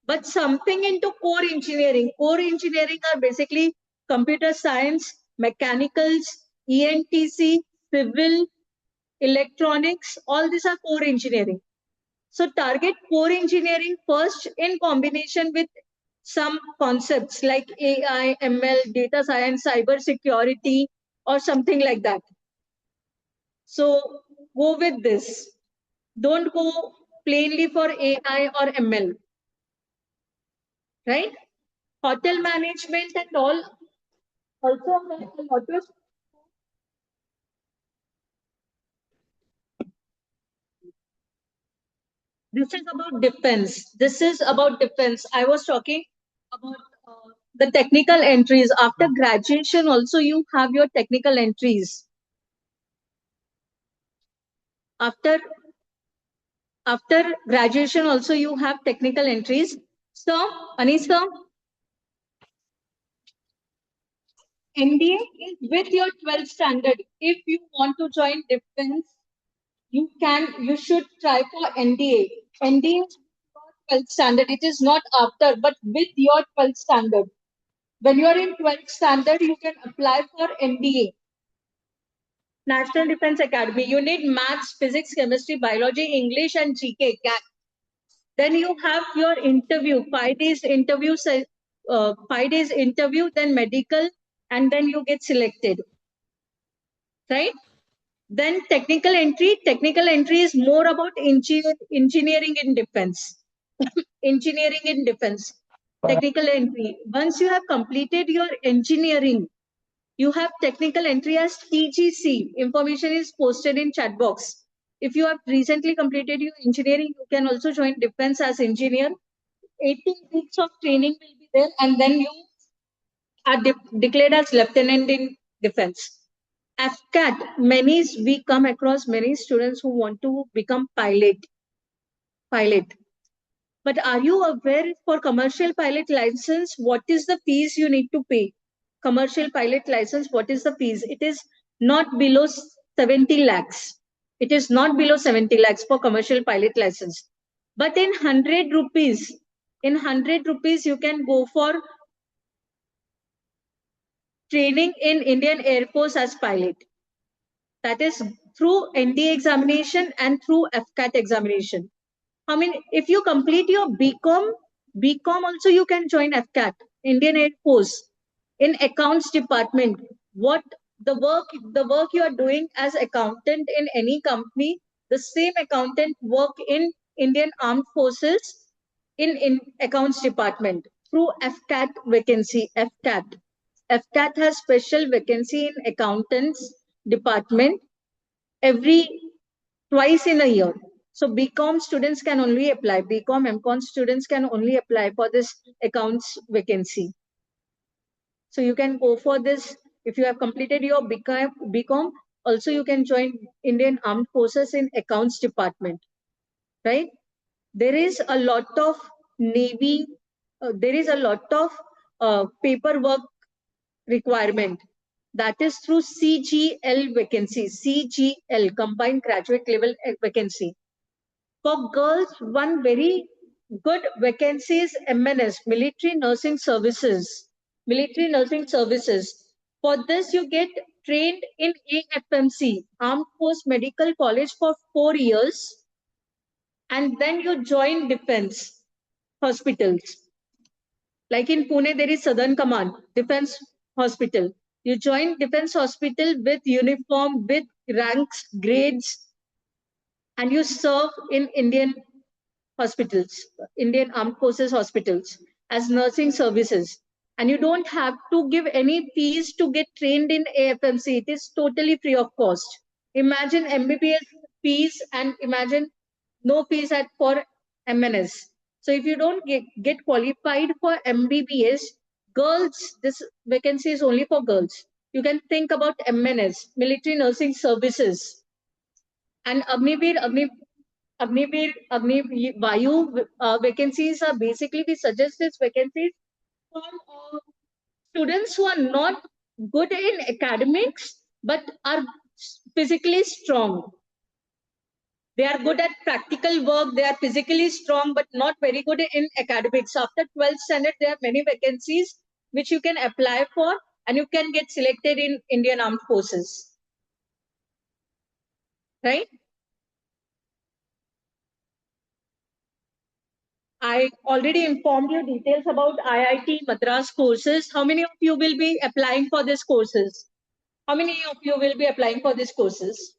But something into core engineering. Core engineering are basically computer science, mechanicals, ENTC, civil, electronics, all these are core engineering. So target core engineering first in combination with some concepts like AI, ML, data science, cyber security, or something like that. So go with this. Don't go plainly for AI or ML. Right? Hotel management and all also have a lot of. This is about defense. This is about defense. I was talking about the technical entries. After graduation, also you have your technical entries. After graduation, also you have technical entries. So, Anisa, NDA is with your 12th standard. If you want to join defense, you should try for NDA. NDA is your 12th standard. It is not after, but with your 12th standard. When you are in 12th standard, you can apply for NDA. National Defense Academy. You need maths, physics, chemistry, biology, English, and GK. Then you have your interview, 5 days interview, 5 days interview, then medical, and then you get selected. Right? Then technical entry. Technical entry is more about engineering in defense. Engineering in defense. technical entry. Once you have completed your engineering, you have technical entry as TGC. Information is posted in chat box. If you have recently completed your engineering, you can also join defense as engineer. 18 weeks of training will be there, and then you are declared as lieutenant in defense. FCAT, we come across many students who want to become pilot. But are you aware for commercial pilot license, what is the fees you need to pay? Commercial pilot license, what is the fees? It is not below 70 lakhs. It is not below 70 lakhs for commercial pilot license. But in 100 rupees, you can go for training in Indian Air Force as pilot. That is through ND examination and through FCAT examination. I mean, if you complete your BCom also you can join FCAT, Indian Air Force, in accounts department. What the work you are doing as accountant in any company, the same accountant work in Indian Armed Forces in accounts department through FCAT vacancy. FCAT has special vacancy in accountants department every twice in a year. So BCom students can only apply. BCom, MCom students can only apply for this accounts vacancy. So you can go for this. If you have completed your BCom, also you can join Indian Armed Forces in accounts department, right? There is a lot of Navy, there is a lot of paperwork requirement. That is through CGL vacancy, CGL, Combined Graduate Level Vacancy. For girls, one very good vacancy is MNS, Military Nursing Services. Military Nursing Services. For this, you get trained in AFMC, Armed Force Medical College, for 4 years. And then you join defense hospitals. Like in Pune, there is Southern Command, Defense Hospital. You join Defense Hospital with uniform, with ranks, grades, and you serve in Indian hospitals, Indian Armed Forces hospitals as nursing services. And you don't have to give any fees to get trained in AFMC. It is totally free of cost. Imagine MBBS fees and imagine no fees for MNS. So if you don't get qualified for MBBS, girls, this vacancy is only for girls. You can think about MNS, Military Nursing Services. And Agniveer Vayu vacancies are basically, we suggest these vacancies for students who are not good in academics but are physically strong. They are good at practical work, they are physically strong but not very good in academics. After 12th standard, there are many vacancies which you can apply for and you can get selected in Indian Armed Forces. Right? I already informed you details about IIT Madras courses. How many of you will be applying for these courses? How many of you will be applying for these courses?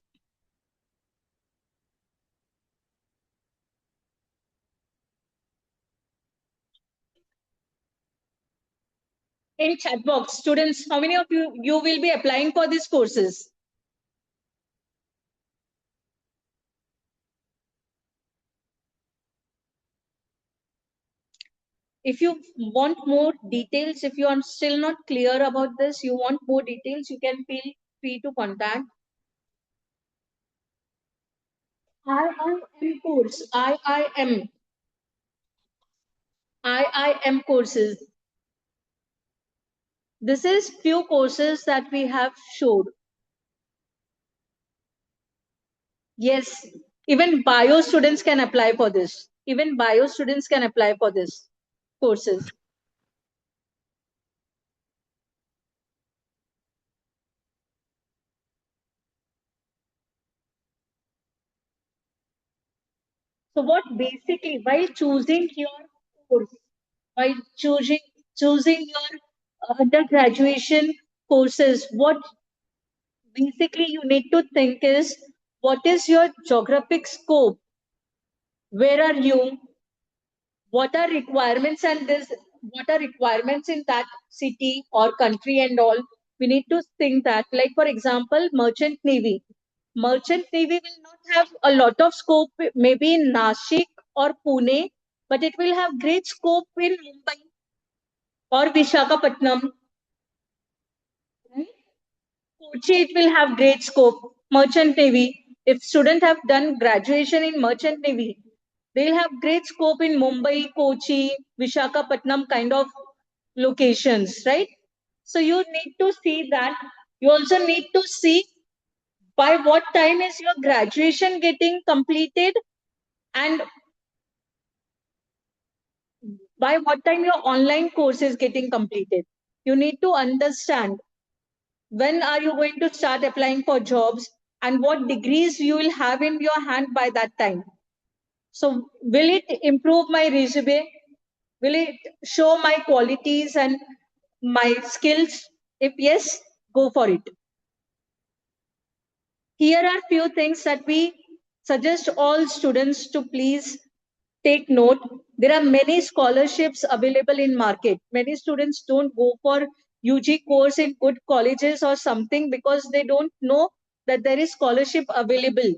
In chat box, students, how many of you will be applying for these courses? If you want more details, if you are still not clear about this, you want more details, you can feel free to contact. IIM course, IIM courses. This is few courses that we have showed. Yes, even bio students can apply for this. Even bio students can apply for this courses. So what basically, while choosing your course, while choosing your undergraduation courses, what basically you need to think is, what is your geographic scope? Where are you? What are requirements and this what are requirements in that city or country and all. We need to think that, like for example, merchant navy. Merchant navy will not have a lot of scope maybe in Nashik or Pune, but it will have great scope in Mumbai or Vishakhapatnam. Right? Kochi, it will have great scope. Merchant navy. If students have done graduation in merchant navy, they'll have great scope in Mumbai, Kochi, Vishakhapatnam kind of locations, right? So you need to see that. You also need to see by what time is your graduation getting completed and by what time your online course is getting completed. You need to understand when are you going to start applying for jobs and what degrees you will have in your hand by that time. So will it improve my resume? Will it show my qualities and my skills? If yes, go for it. Here are few things that we suggest all students to please take note. There are many scholarships available in market. Many students don't go for UG course in good colleges or something because they don't know that there is scholarship available.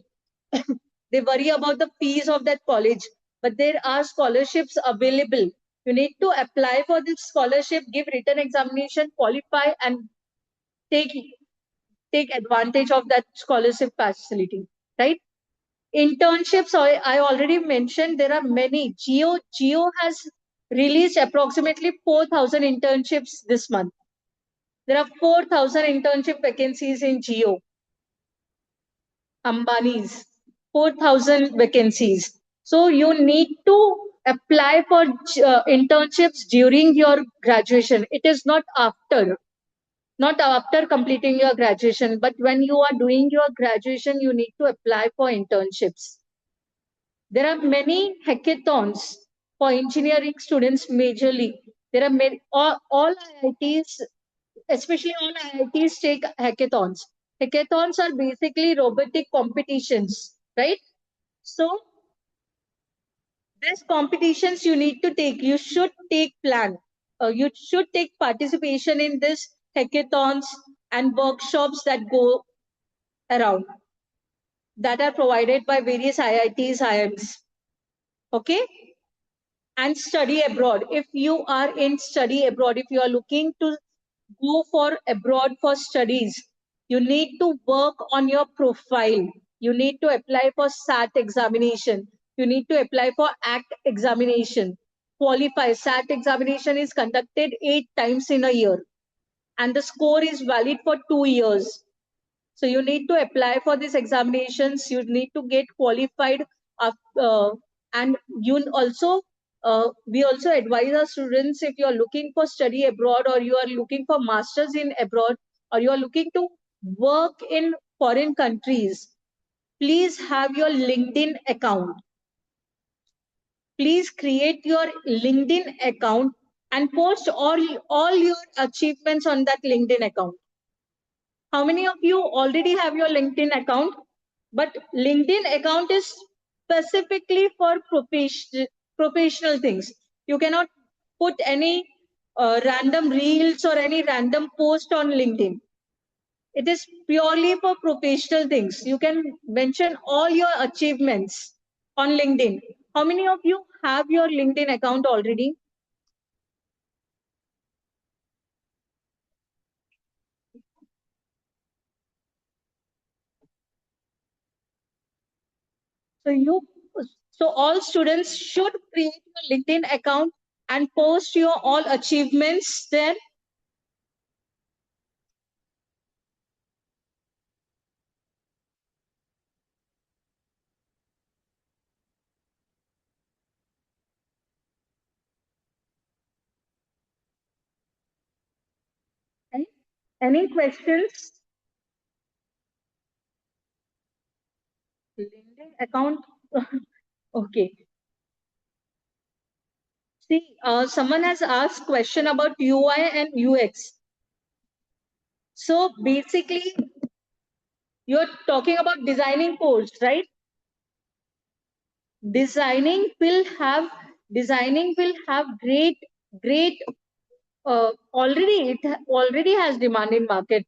They worry about the fees of that college, but there are scholarships available. You need to apply for this scholarship, give written examination, qualify, and take take advantage of that scholarship facility, right? Internships, I already mentioned, there are many. Geo has released approximately 4,000 internships this month. There are 4,000 internship vacancies in Geo. Ambani's 4,000 vacancies. So you need to apply for internships during your graduation. It is not after completing your graduation, but when you are doing your graduation, you need to apply for internships. There are many hackathons for engineering students majorly. There are many, all IITs, especially all IITs take hackathons. Hackathons are basically robotic competitions, right? So these competitions you need to take. You should take plan. You should take participation in this hackathons and workshops that go around that are provided by various IITs, IIMs. Okay? And study abroad. If you are in study abroad, if you are looking to go for abroad for studies, you need to work on your profile. You need to apply for SAT examination. You need to apply for ACT examination. Qualify. SAT examination is conducted 8 times in a year, and the score is valid for 2 years. So you need to apply for these examinations. You need to get qualified, and you also we also advise our students, if you are looking for study abroad or you are looking for masters in abroad or you are looking to work in foreign countries, please have your LinkedIn account. Please create your LinkedIn account and post all your achievements on that LinkedIn account. How many of you already have your LinkedIn account? But LinkedIn account is specifically for professional things. You cannot put any random reels or any random post on LinkedIn. It is purely for professional things. You can mention all your achievements on LinkedIn. How many of you have your LinkedIn account already? So all students should create a LinkedIn account and post your all achievements there. Any questions? LinkedIn account. Okay. See, someone has asked question about UI and UX. So basically, you're talking about designing course, right? Designing will have great great. Already has demand in market.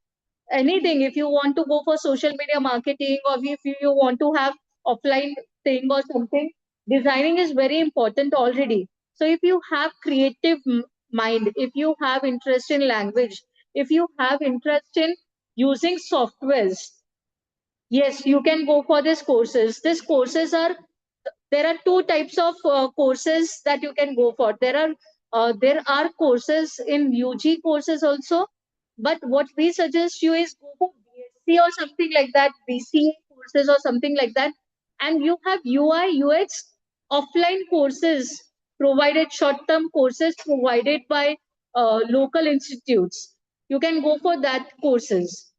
Anything, if you want to go for social media marketing, or if you want to have offline thing or something, designing is very important already. So if you have creative mind, if you have interest in language, if you have interest in using softwares, yes, you can go for these courses. These courses are, there are two types of courses that you can go for. There are courses in UG courses also, but what we suggest you is go for BSc or something like that, BCA courses or something like that, and you have UI UX offline courses provided, short term courses provided by local institutes. You can go for that courses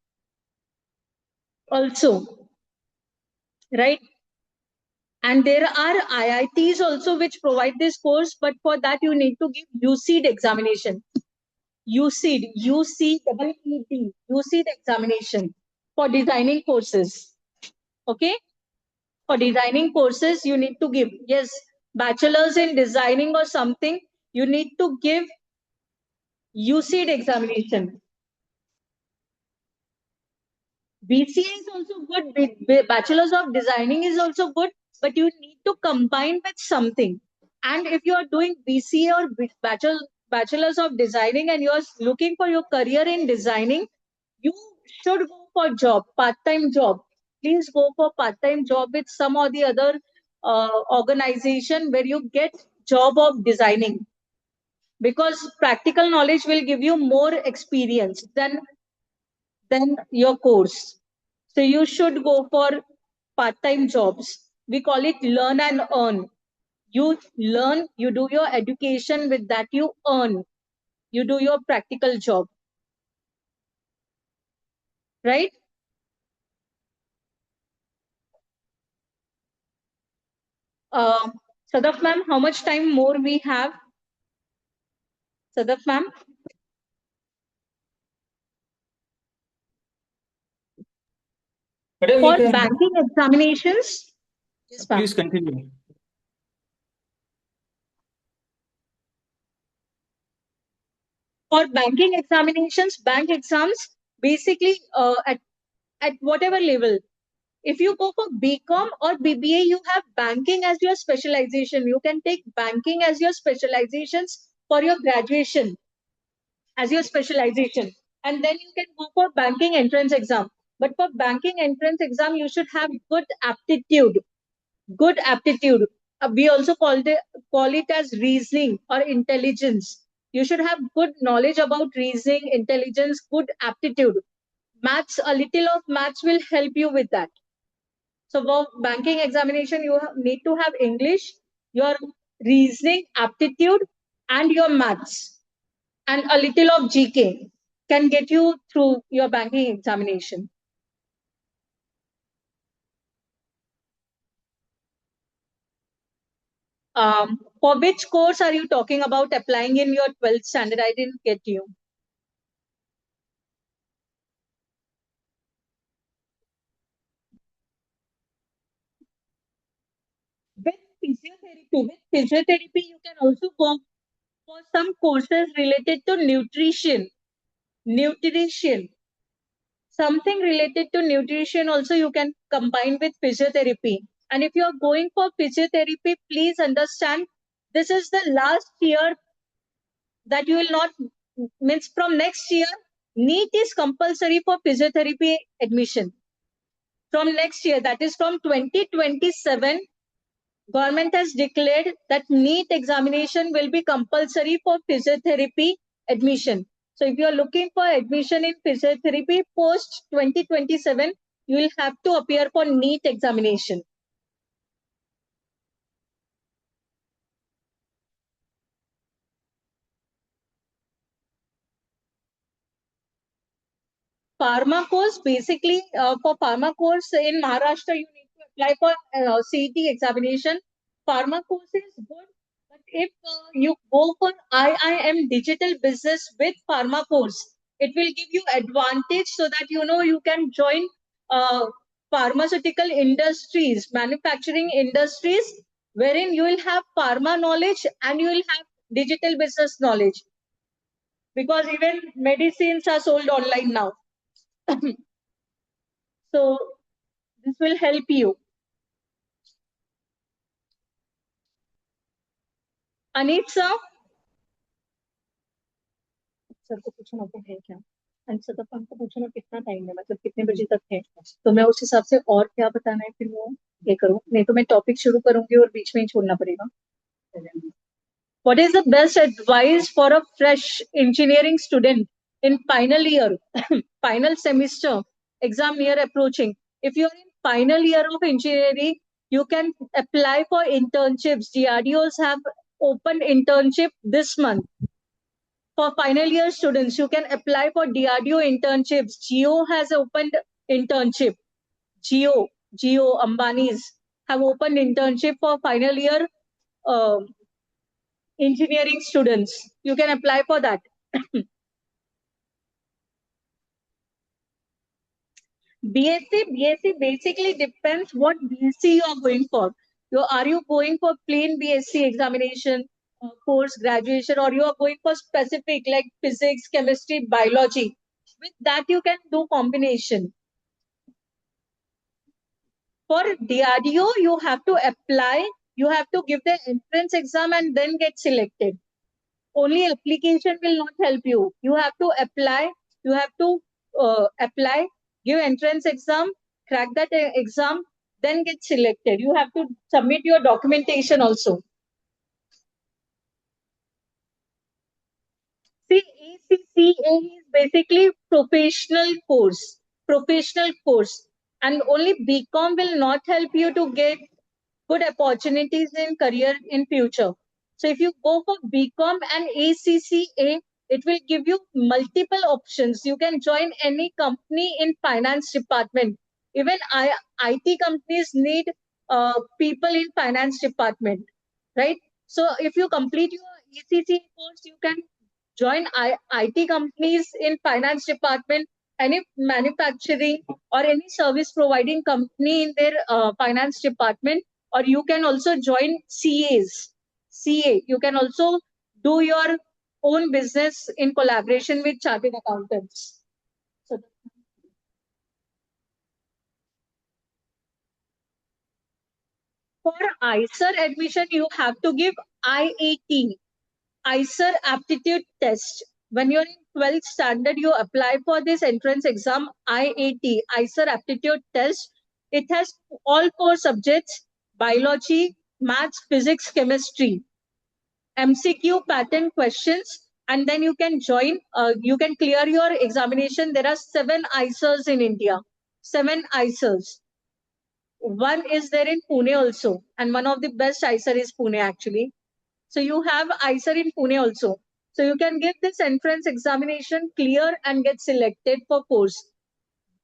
also, right? And there are IITs also which provide this course, but for that you need to give UCEED examination. UCEED, UCEED, UCEED examination for designing courses. Okay? For designing courses, you need to give, yes, bachelor's in designing or something, you need to give UCEED examination. BCA is also good. Bachelor's of Designing is also good, but you need to combine with something. And if you are doing BCA or Bachelor's of Designing and you are looking for your career in designing, you should go for job, part-time job. Please go for part-time job with some or the other organization where you get job of designing, because practical knowledge will give you more experience than your course. So you should go for part-time jobs. We call it learn and earn. You learn, you do your education, with that you earn. You do your practical job. Right? Sadaf ma'am, how much time more we have? Sadaf ma'am? Madam, you For can banking examinations, yes, ma'am. please continue. For banking examinations, bank exams, basically at whatever level. If you go for BCom or BBA, you have banking as your specialization. You can take banking as your specializations for your graduation, as your specialization. And then you can go for banking entrance exam. But for banking entrance exam, you should have good aptitude. Good aptitude. We also call it as reasoning or intelligence. You should have good knowledge about reasoning, intelligence, good aptitude. Maths, a little of maths will help you with that. So for banking examination, you need to have English, your reasoning, aptitude, and your maths, and a little of GK can get you through your banking examination. For which course are you talking about applying in your 12th standard? I didn't get you. With physiotherapy, you can also go for some courses related to nutrition. Something related to nutrition also you can combine with physiotherapy. And if you are going for physiotherapy, please understand this is the last year that you will not, means from next year, NEET is compulsory for physiotherapy admission. From next year, that is from 2027, government has declared that NEET examination will be compulsory for physiotherapy admission. So if you are looking for admission in physiotherapy post 2027, you will have to appear for NEET examination. Pharma course, basically for pharma course in Maharashtra, you need to apply for CET examination. Pharma course is good, but if you go for IIM digital business with pharma course, it will give you advantage so that you can join pharmaceutical industries, manufacturing industries, wherein you will have pharma knowledge and you will have digital business knowledge, because even medicines are sold online now. So this will help you. Aneet sir? Sir को पूछना तो है क्या, answer तो हमको पूछना कितना time है, मतलब कितने बजे तक है, तो मैं उस हिसाब से और क्या बताना है फिर वो ये करूँ, नहीं तो मैं टॉपिक शुरू करूंगी और बीच में ही छोड़ना पड़ेगा. What is the best advice for a fresh engineering student in final year, final semester, exam year approaching? If you're in final year of engineering, you can apply for internships. DRDOs have opened internship this month. For final year students, you can apply for DRDO internships. Geo has opened internship. Geo Ambani's have opened internship for final year engineering students. You can apply for that. BSc basically depends what BSc you are going for. Are you going for plain BSc examination course graduation, or you are going for specific like physics, chemistry, biology? With that you can do combination. For DRDO, you have to apply, you have to give the entrance exam and then get selected. Only application will not help you. You have to apply, you have to apply, give entrance exam, crack that exam, then get selected. You have to submit your documentation also. See, ACCA is basically professional course, and only BCom will not help you to get good opportunities in career in future. So if you go for BCom and ACCA, it will give you multiple options. You can join any company in finance department. Even IT companies need people in finance department, right? So if you complete your ACCA course, you can join IT companies in finance department, any manufacturing or any service providing company in their finance department, or you can also join CA. You can also do your own business in collaboration with chartered accountants. So, for ICER admission, you have to give IAT, ICER aptitude test. When you're in 12th standard, you apply for this entrance exam, IAT, ICER aptitude test. It has all 4 subjects: biology, maths, physics, chemistry, MCQ pattern questions, and then you can join, you can clear your examination. There are 7 ICERs in India, 7 ICERs. One is there in Pune also, and one of the best ICER is Pune actually. So you have ICER in Pune also. So you can give this entrance examination, clear, and get selected for course.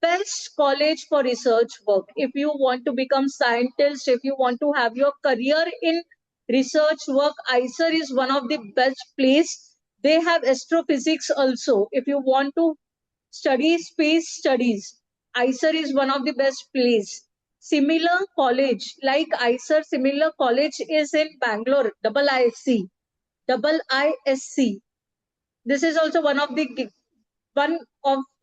Best college for research work. If you want to become scientist, if you want to have your career in research work, ICER is one of the best place. They have astrophysics also. If you want to study space studies, ICER is one of the best place. Similar college like ICER, similar college is in Bangalore, IISc. This is also one of the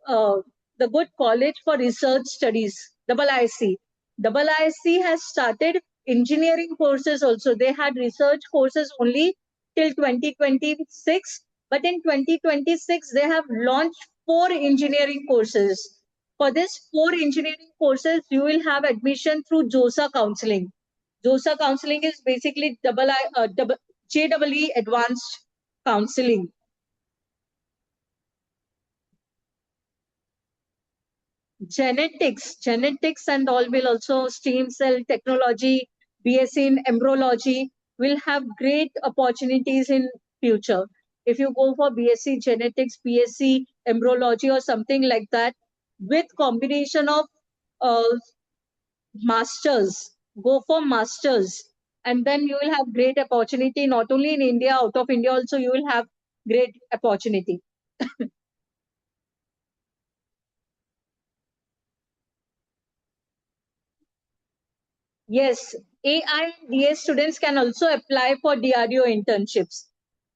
uh, good college for research studies. IISc. IISc has started engineering courses also. They had research courses only till 2026, but in 2026 they have launched 4 engineering courses. For this 4 engineering courses, you will have admission through JOSA counseling. JOSA counseling is basically JEE advanced counseling. Genetics and all will also, stem cell technology, BSc in embryology will have great opportunities in future. If you go for BSc genetics, BSc embryology or something like that, with combination of masters, go for masters, and then you will have great opportunity not only in India, out of India also you will have great opportunity. Yes, AI and DA students can also apply for DRDO internships.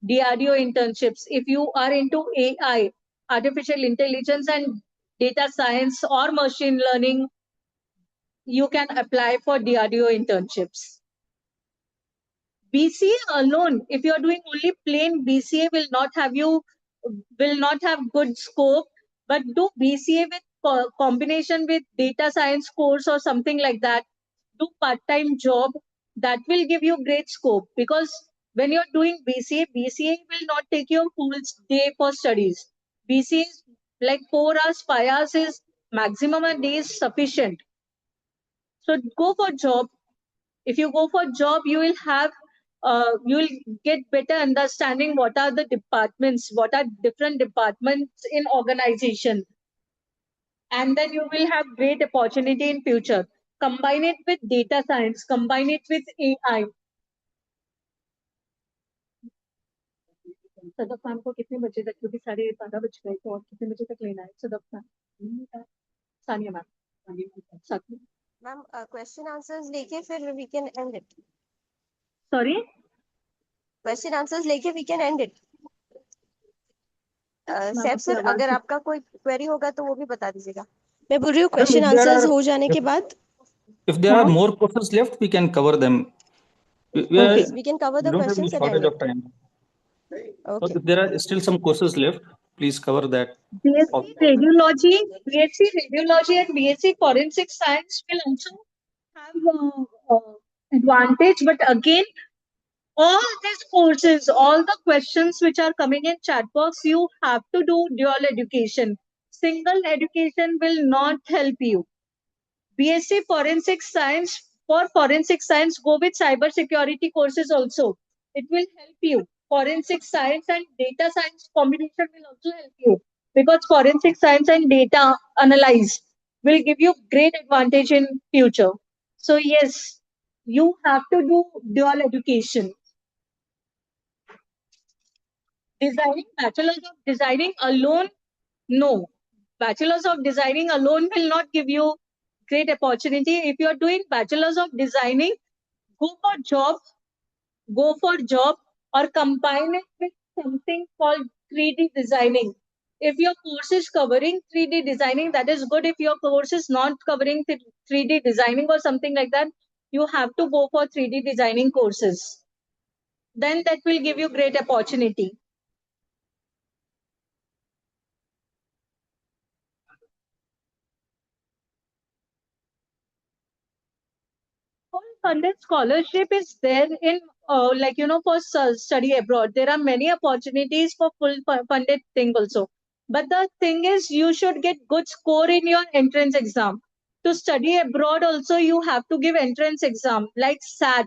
DRDO internships. If you are into AI, artificial intelligence and data science or machine learning, you can apply for DRDO internships. BCA alone, if you're doing only plain BCA, will not have good scope. But do BCA with combination with data science course or something like that. Do part-time job. That will give you great scope, because when you're doing BCA will not take you a full day for studies. BCA is like 4 hours, 5 hours is maximum a day is sufficient. So go for job. If you go for job, you will get better understanding what are the departments, what are different departments in organization, and then you will have great opportunity in future. Combine it with data science, combine it with AI. Sadaf ma'am को कितने बजे तक, क्योंकि 12:30 बज गए, तो और कितने बजे तक लेना है सदफ मैम? सानिया मैम साथ में। मैम क्वेश्चन आंसर्स लेके फिर we can end it. Sorry, question answers लेके we can end it. Saif sir, अगर आपका कोई क्वेरी होगा तो वो भी बता दीजिएगा। मैं बोल रही हूँ क्वेश्चन आंसर्स हो जाने के बाद If there are more questions left, we can cover them. we can cover the We don't have any questions and shortage end of time. Okay. If there are still some courses left, please cover that. BSc radiology, BSc radiology and BSc forensic science will also have advantage, but again, all these courses, all the questions which are coming in chat box, you have to do dual education. Single education will not help you. BSc forensic science, for forensic science, go with cyber security courses also. It will help you. Forensic science and data science combination will also help you, because forensic science and data analyze will give you great advantage in future. So yes, you have to do dual education. Designing, bachelor's of designing alone, no. Bachelor's of designing alone will not give you great opportunity. If you're doing bachelor's of designing, go for job or combine it with something called 3D designing. If your course is covering 3D designing, that is good. If your course is not covering 3D designing or something like that, you have to go for 3D designing courses. Then that will give you great opportunity. Full funded scholarship is there in for study abroad. There are many opportunities for full funded thing also. But the thing is, you should get good score in your entrance exam. To study abroad also, you have to give entrance exam like SAT,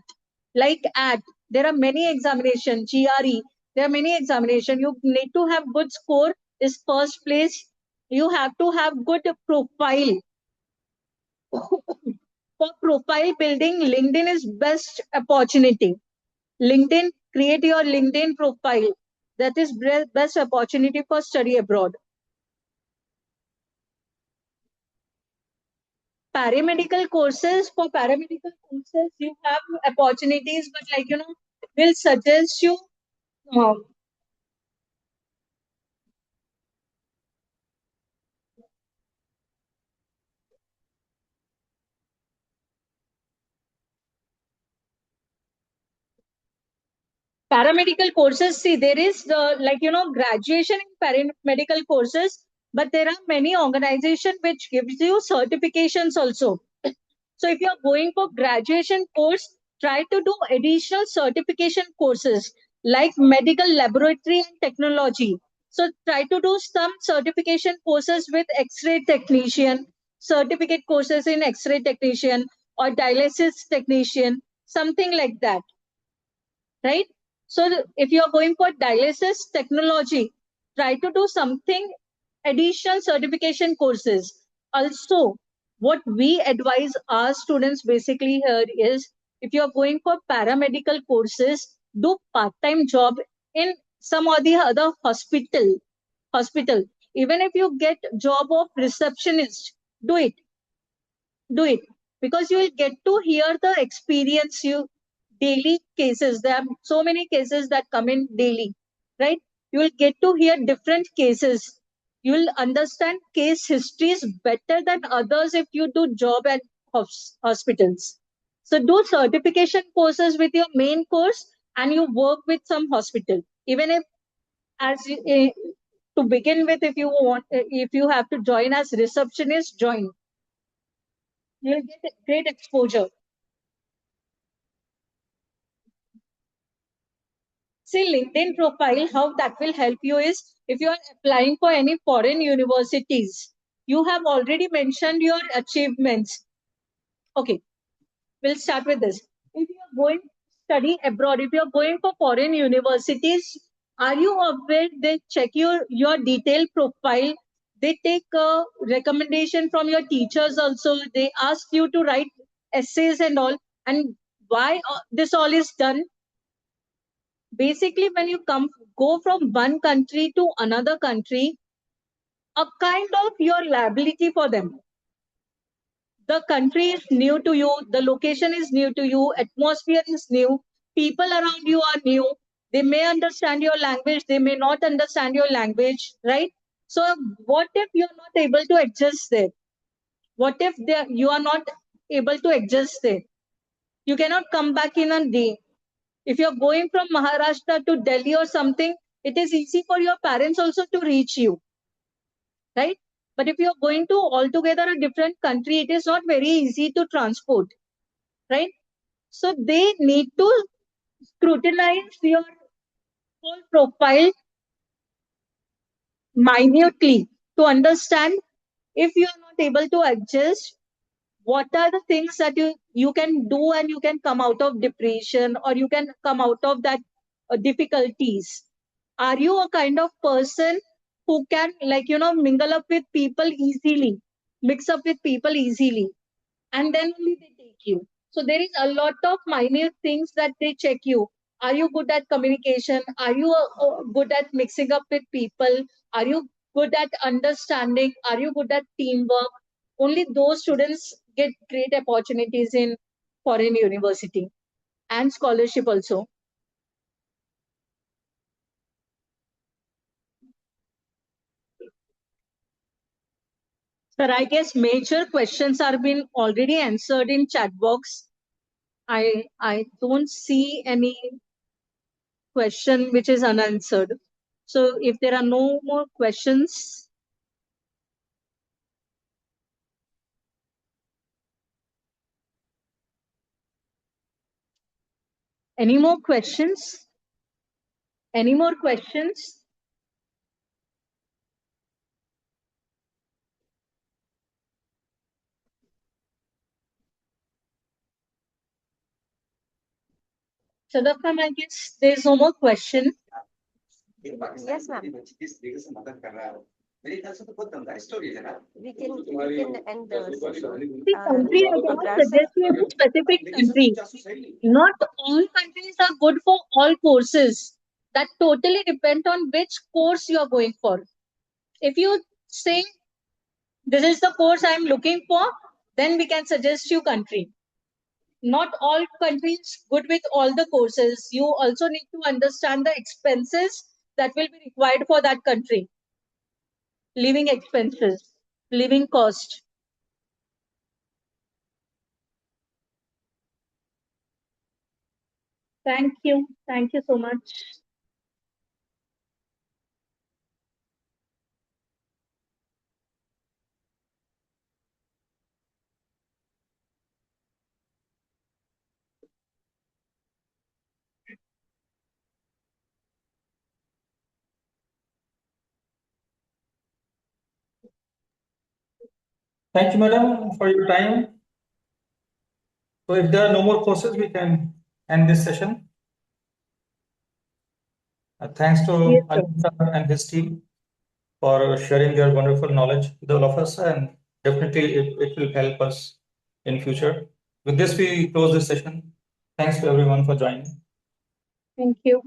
like AT. There are many examination, GRE. There are many examination. You need to have good score is first place. You have to have good profile. For profile building, LinkedIn is best opportunity. LinkedIn, create your LinkedIn profile. That is best opportunity for study abroad. Paramedical courses, for paramedical courses, you have opportunities, but we'll suggest you paramedical courses. See, there is graduation in paramedical courses, but there are many organizations which gives you certifications also. So if you're going for graduation course, try to do additional certification courses like medical laboratory and technology. So try to do some certification courses with X-ray technician, certificate courses in X-ray technician or dialysis technician, something like that, right? So if you're going for dialysis technology, try to do something additional certification courses. Also, what we advise our students basically here is, if you're going for paramedical courses, do part-time job in some or the other hospital. Even if you get job of receptionist, do it, because you will get to hear the experience, you daily cases. There are so many cases that come in daily. right? You will get to hear different cases. You will understand case histories better than others if you do job at hospitals. So do certification courses with your main course and you work with some hospital. Even if to begin with, if you have to join as receptionist, join. You'll get great exposure. See, LinkedIn profile, how that will help you is if you are applying for any foreign universities, you have already mentioned your achievements. Okay, we'll start with this. If you are going to study abroad, if you are going for foreign universities, are you aware they check your detailed profile? They take a recommendation from your teachers also. They ask you to write essays and all. And why this all is done? Basically, when you go from one country to another country, a kind of your liability for them. The country is new to you, the location is new to you, atmosphere is new, people around you are new. They may understand your language, they may not understand your language, right? So what if you're not able to adjust there? What if you are not able to adjust there? You cannot come back in a day. If you're going from Maharashtra to Delhi or something, it is easy for your parents also to reach you, right? But if you're going to altogether a different country, it is not very easy to transport, right? So they need to scrutinize your whole profile minutely to understand if you are not able to adjust, what are the things that you can do and you can come out of depression or you can come out of that difficulties. Are you a kind of person who can mingle up with people easily, mix up with people easily, and then only they take you? So there is a lot of minute things that they check you. Are you good at communication? Are you good at mixing up with people? Are you good at understanding? Are you good at teamwork? Only those students get great opportunities in foreign university and scholarship also. Sir, I guess major questions are been already answered in chat box. I don't see any question which is unanswered. So if there are no more questions, any more questions? Any more questions? Sadaf ma'am, I guess there's no more question. Yes, ma'am. We can end the session. The country, I cannot suggest you any specific country. Not all countries are good for all courses. That totally depends on which course you are going for. If you say this is the course I am looking for, then we can suggest you country. Not all countries good with all the courses. You also need to understand the expenses that will be required for that country. Living expenses, living cost. Thank you. Thank you so much. Thank you, madam, for your time. So if there are no more questions, we can end this session. Thanks to Yes, sir. Anita and his team for sharing their wonderful knowledge with all of us, and definitely it will help us in future. With this, we close this session. Thanks to everyone for joining. Thank you.